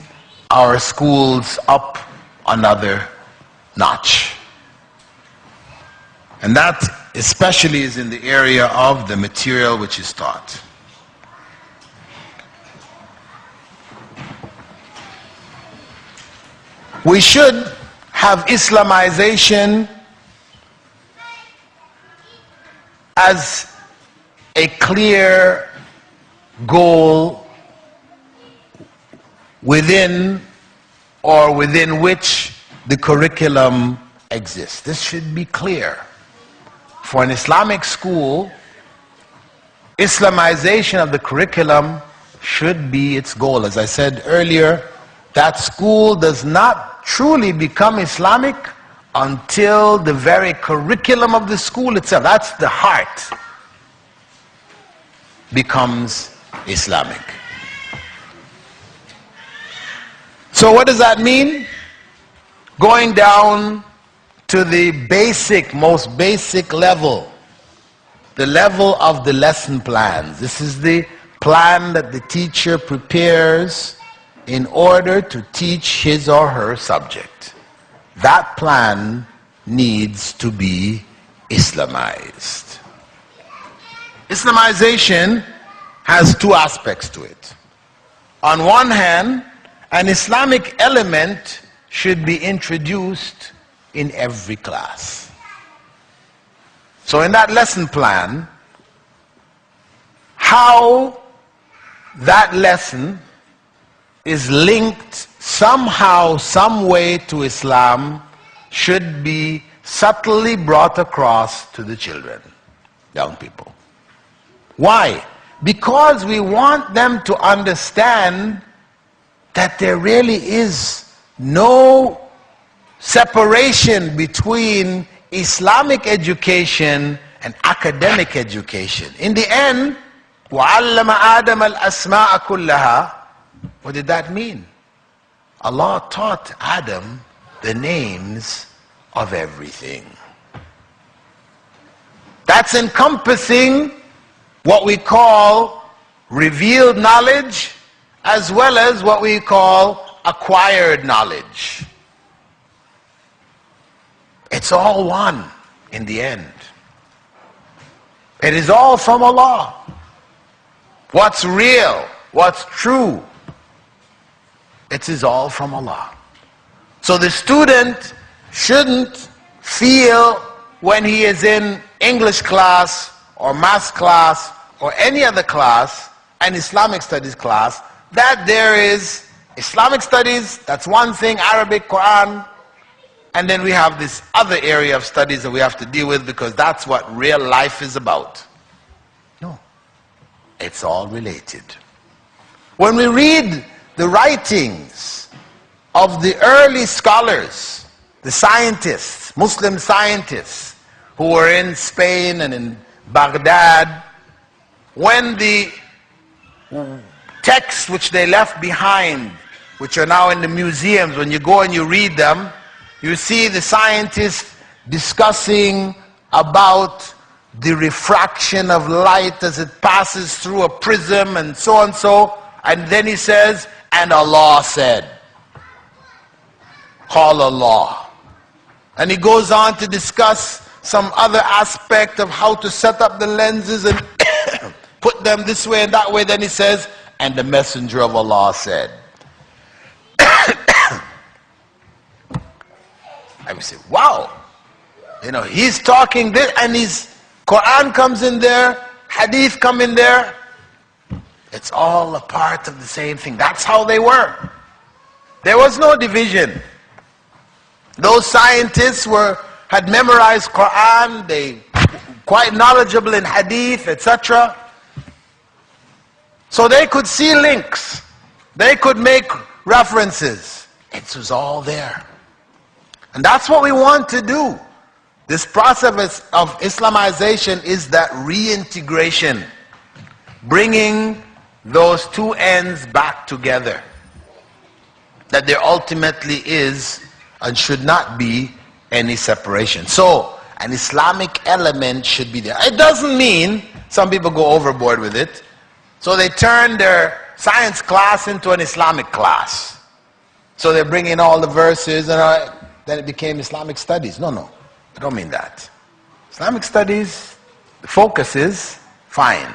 our schools up another notch. And that especially is in the area of the material which is taught. We should have Islamization as a clear goal within which the curriculum exists. This should be clear. For an Islamic school, Islamization of the curriculum should be its goal. As I said earlier, that school does not truly become Islamic until the very curriculum of the school itself, that's the heart, becomes Islamic. So what does that mean? Going down to the basic, most basic level, the level of the lesson plans. This is the plan that the teacher prepares in order to teach his or her subject. That plan needs to be Islamized. Islamization has two aspects to it. On one hand, an Islamic element should be introduced in every class. So in that lesson plan, how that lesson is linked somehow, some way to Islam should be subtly brought across to the children, young people. Why? Because we want them to understand that there really is no separation between Islamic education and academic education. In the end, وَعَلَّمَ آدَمَ الْأَسْمَاءَ كُلَّهَا. What did that mean? Allah taught Adam the names of everything. That's encompassing what we call revealed knowledge as well as what we call acquired knowledge. It's all one in the end. It is all from Allah. What's real, what's true, it is all from Allah. So the student shouldn't feel when he is in English class or math class or any other class, an Islamic studies class, that there is Islamic studies, that's one thing, Arabic, Quran, and then we have this other area of studies that we have to deal with because that's what real life is about. No, it's all related. When we read the writings of the early scholars, the scientists, Muslim scientists, who were in Spain and in Baghdad, when the texts which they left behind, which are now in the museums, when you go and you read them, you see the scientists discussing about the refraction of light as it passes through a prism and so and so. And then he says, and Allah said, call Allah. And he goes on to discuss some other aspect of how to set up the lenses and put them this way and that way. Then he says, and the messenger of Allah said. I would say, wow. You know, he's talking this and his Quran comes in there, Hadith come in there. It's all a part of the same thing. That's how they were. There was no division. Those scientists had memorized Quran, they quite knowledgeable in Hadith, etc. So they could see links. They could make references. It was all there. And that's what we want to do. This process of Islamization is that reintegration, bringing those two ends back together. That there ultimately is and should not be any separation. So, an Islamic element should be there. It doesn't mean some people go overboard with it. So they turn their science class into an Islamic class. So they're bringing all the verses and then it became Islamic studies. No, I don't mean that. Islamic studies, the focus is fine.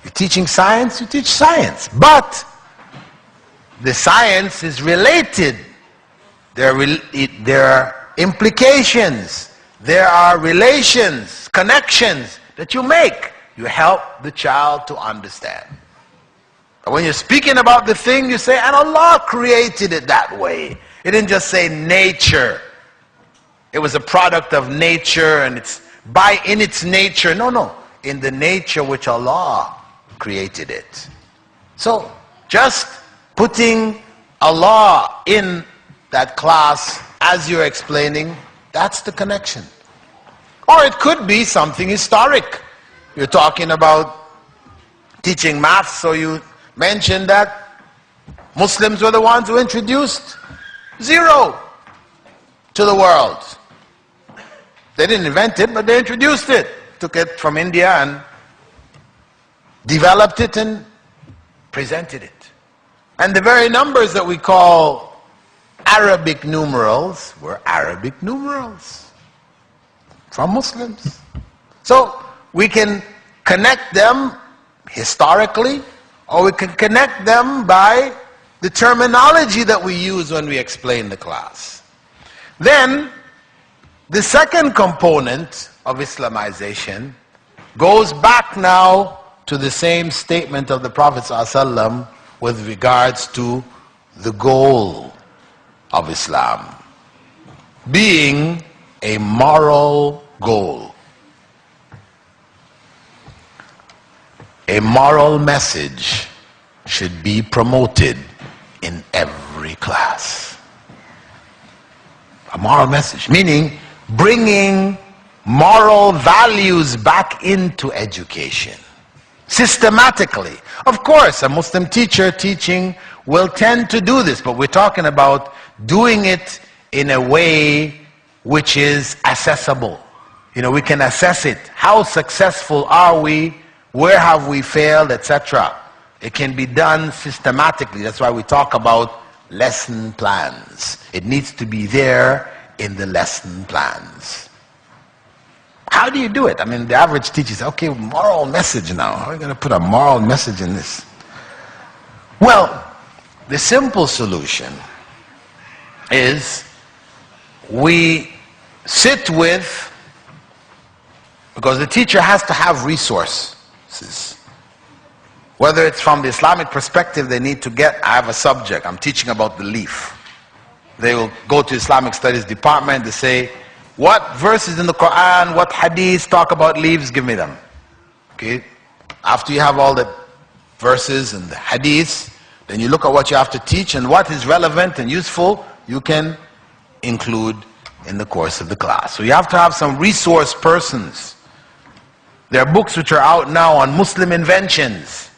You're teaching science, you teach science. But the science is related. There are implications. There are relations, connections that you make. You help the child to understand. And when you're speaking about the thing, you say, and Allah created it that way. It didn't just say nature. It was a product of nature and it's in its nature. No. In the nature which Allah created it. So, just putting Allah in that class as you're explaining, that's the connection. Or it could be something historic. You're talking about teaching math, so you mentioned that Muslims were the ones who introduced zero to the world. They didn't invent it, but they introduced it. Took it from India and developed it and presented it. And the very numbers that we call Arabic numerals were Arabic numerals from Muslims. So we can connect them historically, or we can connect them by the terminology that we use when we explain the class. Then, the second component of Islamization goes back now to the same statement of the Prophet ﷺ with regards to the goal of Islam being a moral goal. A moral message should be promoted in every class. A moral message, meaning bringing moral values back into education. Systematically. Of course, a Muslim teacher teaching will tend to do this, but we're talking about doing it in a way which is accessible. You know, we can assess it. How successful are we? Where have we failed, etc. It can be done systematically. That's why we talk about lesson plans. It needs to be there in the lesson plans. How do you do it? I mean, the average teacher says, okay, moral message now. How are we going to put a moral message in this? Well, the simple solution is we sit with, because the teacher has to have resources. Whether it's from the Islamic perspective, they need to get, I have a subject, I'm teaching about the leaf. They will go to Islamic studies department, they say, what verses in the Quran, what hadiths talk about leaves, give me them. Okay? After you have all the verses and the hadiths, then you look at what you have to teach and what is relevant and useful, you can include in the course of the class. So you have to have some resource persons. There are books which are out now on Muslim inventions.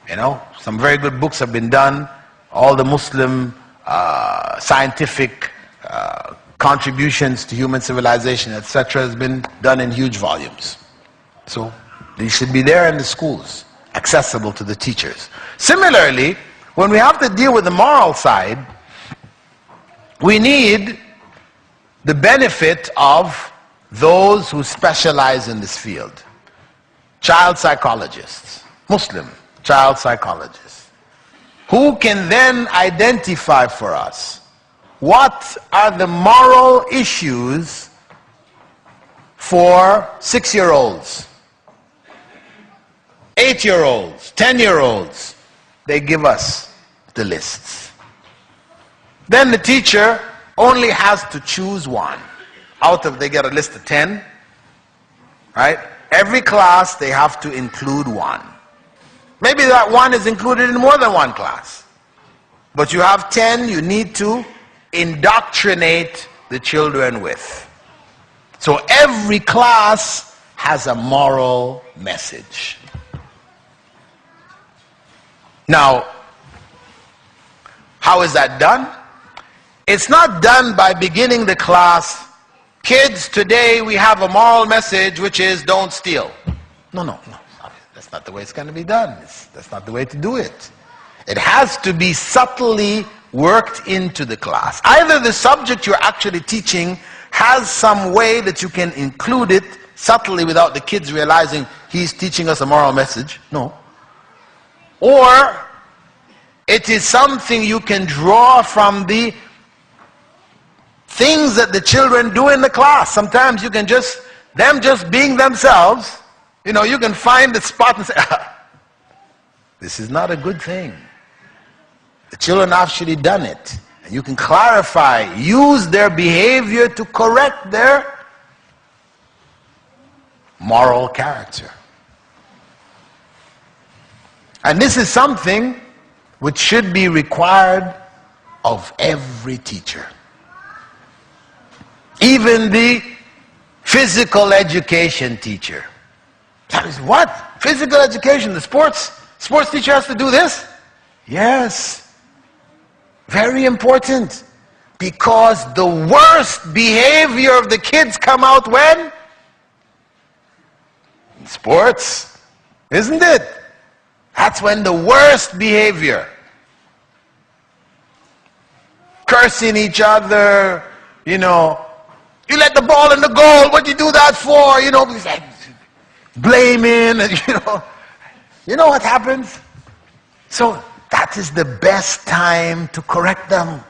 You know, some very good books have been done. All the Muslim scientific contributions to human civilization, etc., has been done in huge volumes. So they should be there in the schools, accessible to the teachers. Similarly, when we have to deal with the moral side, we need the benefit of those who specialize in this field. Child psychologists, Muslim child psychologists, who can then identify for us what are the moral issues for 6-year-olds, 8-year-olds, 10-year-olds. They give us the lists. Then the teacher only has to choose one. Out of, they get a list of 10, right? Every class they have to include one. Maybe that one is included in more than one class. But you have 10 you need to indoctrinate the children with. So every class has a moral message. Now, how is that done? It's not done by beginning the class, kids, today we have a moral message which is don't steal. No. That's not the way it's going to be done. That's not the way to do it. It has to be subtly worked into the class. Either the subject you're actually teaching has some way that you can include it subtly without the kids realizing he's teaching us a moral message. No. Or it is something you can draw from the things that the children do in the class. Sometimes you can just being themselves, you know, you can find the spot and say, this is not a good thing. The children have actually done it. And you can clarify, use their behavior to correct their moral character. And this is something which should be required of every teacher. Even the physical education teacher. That is what? Physical education, the sports teacher has to do this? Yes. Very important. Because the worst behavior of the kids come out when? In sports. Isn't it? That's when the worst behavior. Cursing each other, you know. You let the ball in the goal, what do you do that for? You know, blaming, you know what happens? So that is the best time to correct them.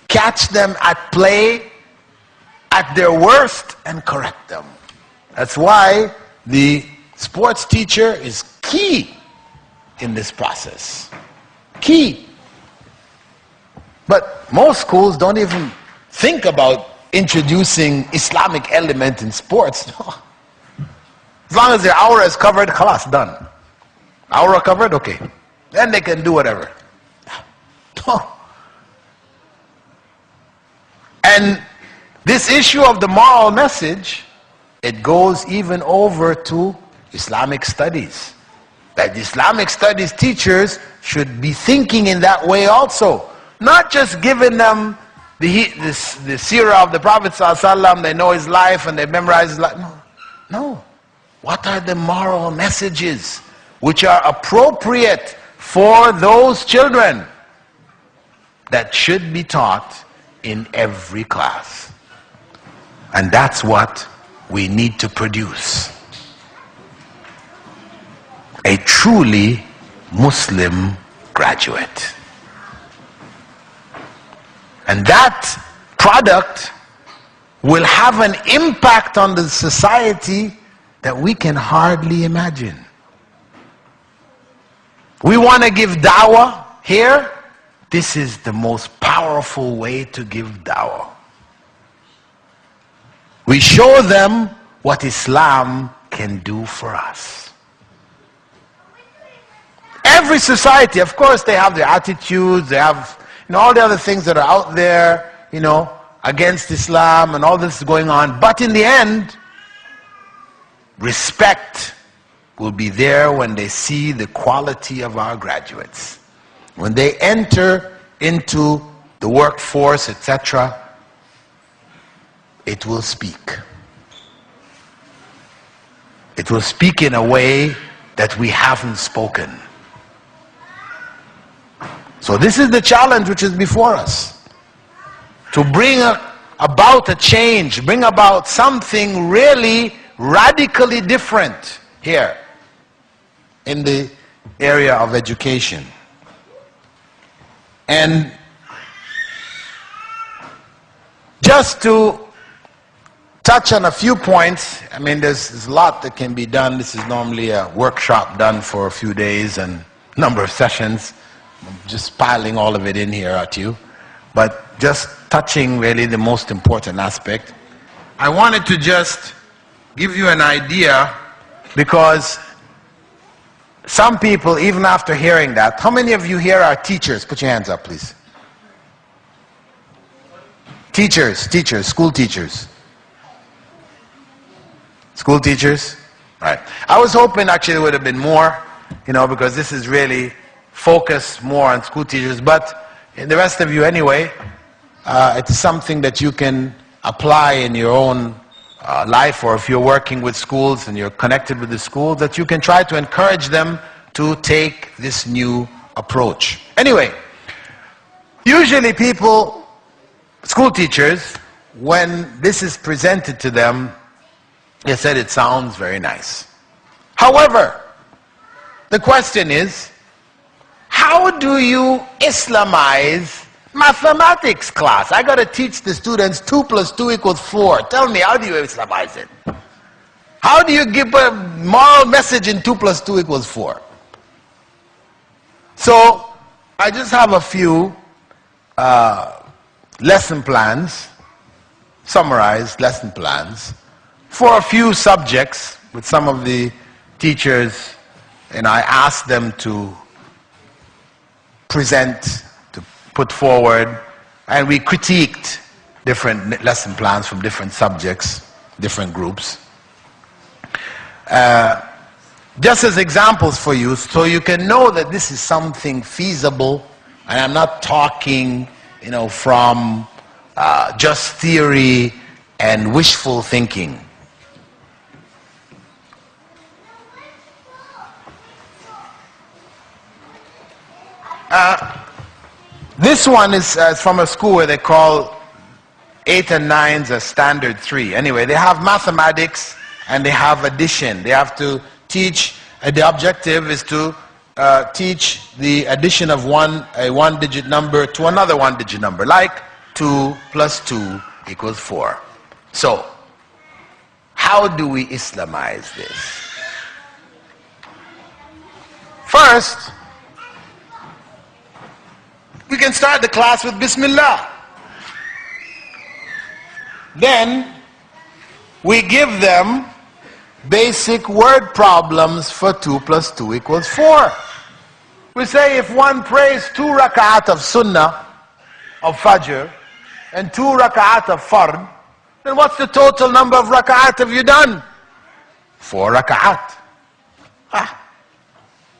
Catch them at play, at their worst, and correct them. That's why the sports teacher is key in this process. Key. But most schools don't even think about introducing Islamic element in sports. As long as their aura is covered, khalas, done. Aura covered, okay. Then they can do whatever. And this issue of the moral message, it goes even over to Islamic studies. That Islamic studies teachers should be thinking in that way also. Not just giving them the seerah of the Prophet ﷺ, they know his life and they memorize his life. No. What are the moral messages which are appropriate for those children that should be taught in every class? And that's what we need to produce. A truly Muslim graduate. And that product will have an impact on the society that we can hardly imagine. We want to give dawah here. This is the most powerful way to give dawah. We show them what Islam can do for us. Every society, of course, they have their attitudes, they have all the other things that are out there, against Islam and all this is going on. But in the end, respect will be there when they see the quality of our graduates. When they enter into the workforce, etc., it will speak. It will speak in a way that we haven't spoken. So this is the challenge which is before us. To bring about a change, bring about something really radically different here in the area of education. And just to touch on a few points, there's a lot that can be done. This is normally a workshop done for a few days and a number of sessions. I'm just piling all of it in here at you. But just touching really the most important aspect. I wanted to just give you an idea, because some people, even after hearing that, how many of you here are teachers? Put your hands up, please. Teachers, school teachers. School teachers? Right. I was hoping actually there would have been more, because this is really focused more on school teachers, but the rest of you anyway, it's something that you can apply in your own life, or if you're working with schools and you're connected with the schools, that you can try to encourage them to take this new approach. Anyway, usually people, school teachers, when this is presented to them, they said it sounds very nice. However, the question is, how do you Islamize mathematics class? I got to teach the students 2 + 2 = 4. Tell me, how do you Islamize it? How do you give a moral message in 2 + 2 = 4? So, I just have a few lesson plans, summarized lesson plans, for a few subjects with some of the teachers, and I asked them to present, to put forward, and we critiqued different lesson plans from different subjects, different groups. Just as examples for you, so you can know that this is something feasible, and I'm not talking, from just theory and wishful thinking. This one is from a school where they call 8 and 9s a standard 3. Anyway, they have mathematics and they have addition. They have to teach, the objective is to teach the addition of a one-digit number to another one-digit number, like 2 + 2 = 4. So, how do we Islamize this? First, we can start the class with Bismillah. Then, we give them basic word problems for 2 + 2 = 4. We say if one prays 2 rak'at of sunnah, of fajr, and 2 rak'at of fard, then what's the total number of rak'at have you done? 4 rak'at.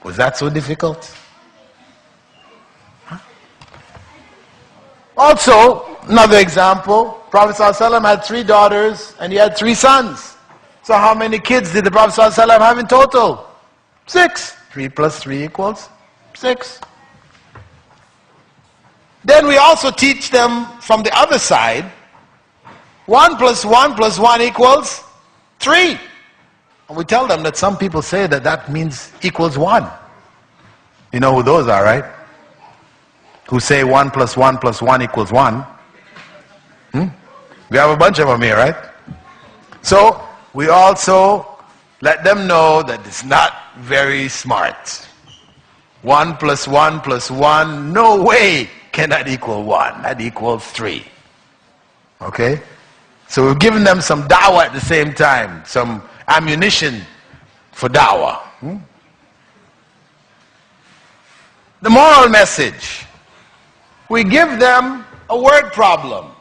Was that so difficult? Also, another example, Prophet ﷺ had 3 daughters and he had 3 sons. So how many kids did the Prophet ﷺ have in total? 6. 3 + 3 = 6. Then we also teach them from the other side, 1 + 1 + 1 = 3. And we tell them that some people say that means equals 1. You know who those are, right? Who say 1 + 1 + 1 = 1. We have a bunch of them here, right? So we also let them know that it's not very smart. 1 plus 1 plus 1, no way cannot equal 1. That equals 3. Okay? So we've given them some dawah at the same time, some ammunition for dawah. The moral message. We give them a word problem,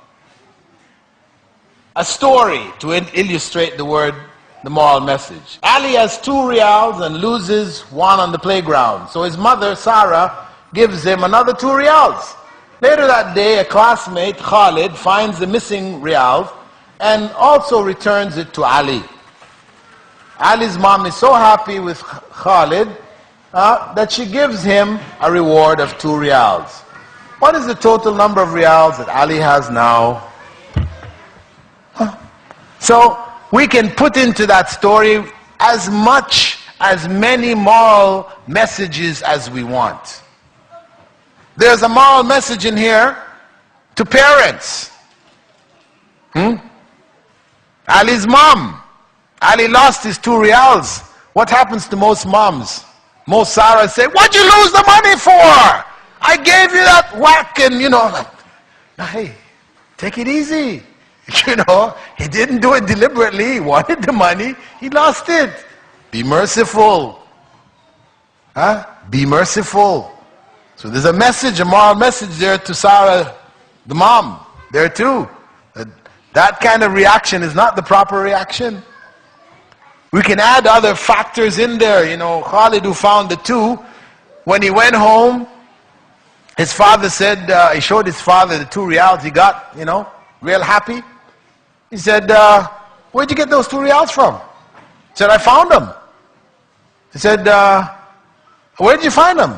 a story to illustrate the moral message. Ali has 2 riyals and loses 1 on the playground. So his mother, Sarah, gives him another 2 riyals. Later that day, a classmate, Khalid, finds the missing riyals and also returns it to Ali. Ali's mom is so happy with Khalid that she gives him a reward of 2 riyals. What is the total number of riyals that Ali has now? So we can put into that story as many moral messages as we want. There's a moral message in here to parents. Ali's mom. Ali lost his 2 riyals. What happens to most moms? Most Sarahs say, "What'd you lose the money for? I gave you that whack," and hey, take it easy. He didn't do it deliberately. He wanted the money. He lost it. Be merciful. Be merciful. So there's a message, a moral message there to Sarah, the mom, there too. That kind of reaction is not the proper reaction. We can add other factors in there. Khalid, who found the 2, when he went home, his father said, he showed his father the 2 riyals he got, real happy. He said, "Where'd you get those 2 riyals from?" He said, "I found them." He said, "Where'd you find them?"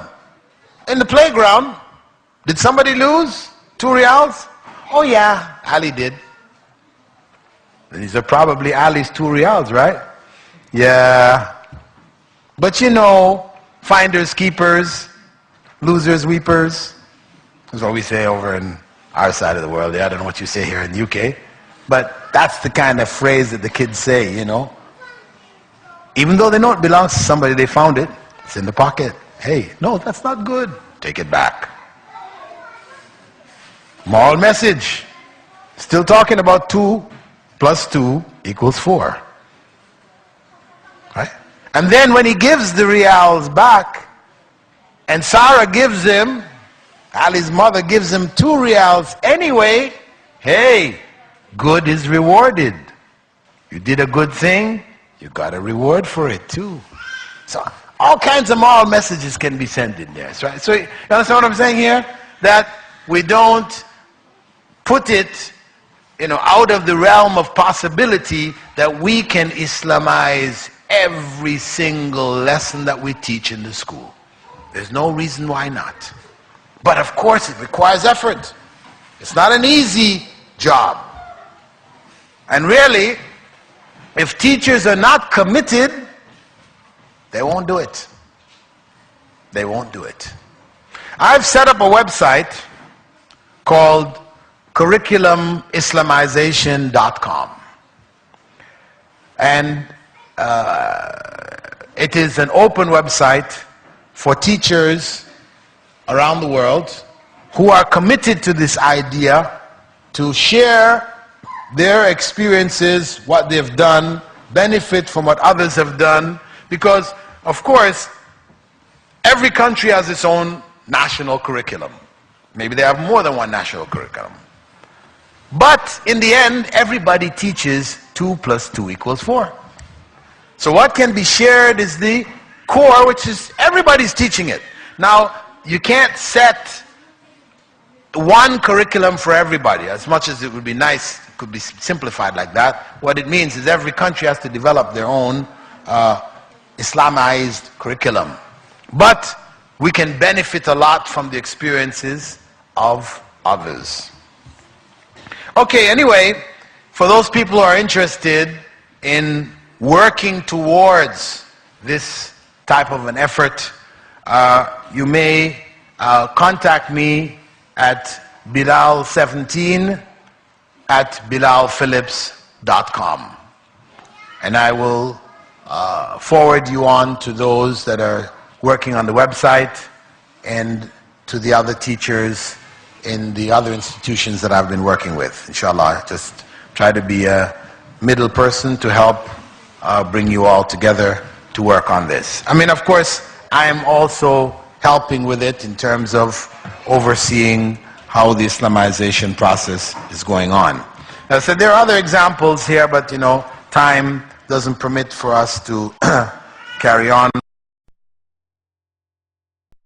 "In the playground." "Did somebody lose 2 riyals?" "Oh yeah, Ali did." These are probably Ali's 2 riyals, right? Yeah. But finders, keepers, losers, weepers. That's what we say over in our side of the world. I don't know what you say here in the UK. But that's the kind of phrase that the kids say, Even though they know it belongs to somebody, they found it. It's in the pocket. Hey, no, that's not good. Take it back. Moral message. Still talking about 2 plus 2 equals 4. Right? And then when he gives the riyals back, and Sarah gives him, Ali's mother gives him 2 riyals anyway, hey, good is rewarded. You did a good thing, you got a reward for it too. So all kinds of moral messages can be sent in there. Right? So you understand what I'm saying here? That we don't put it out of the realm of possibility that we can Islamize every single lesson that we teach in the school. There's no reason why not. But of course it requires effort. It's not an easy job. And really, if teachers are not committed, they won't do it. They won't do it. I've set up a website called curriculumislamization.com. And it is an open website for teachers around the world who are committed to this idea to share their experiences, what they've done, benefit from what others have done, because, of course, every country has its own national curriculum. Maybe they have more than one national curriculum. But in the end, everybody teaches 2 plus 2 equals 4. So what can be shared is the core, which is everybody's teaching it. Now, you can't set one curriculum for everybody. As much as it would be nice, it could be simplified like that. What it means is every country has to develop their own Islamized curriculum. But we can benefit a lot from the experiences of others. Okay, anyway, for those people who are interested in working towards this type of an effort, you may contact me at Bilal17 bilalphillips.com. And I will forward you on to those that are working on the website and to the other teachers in the other institutions that I've been working with. Inshallah, just try to be a middle person to help bring you all together to work on this. I mean, of course, I am also helping with it in terms of overseeing how the Islamization process is going on. So there are other examples here, but time doesn't permit for us to carry on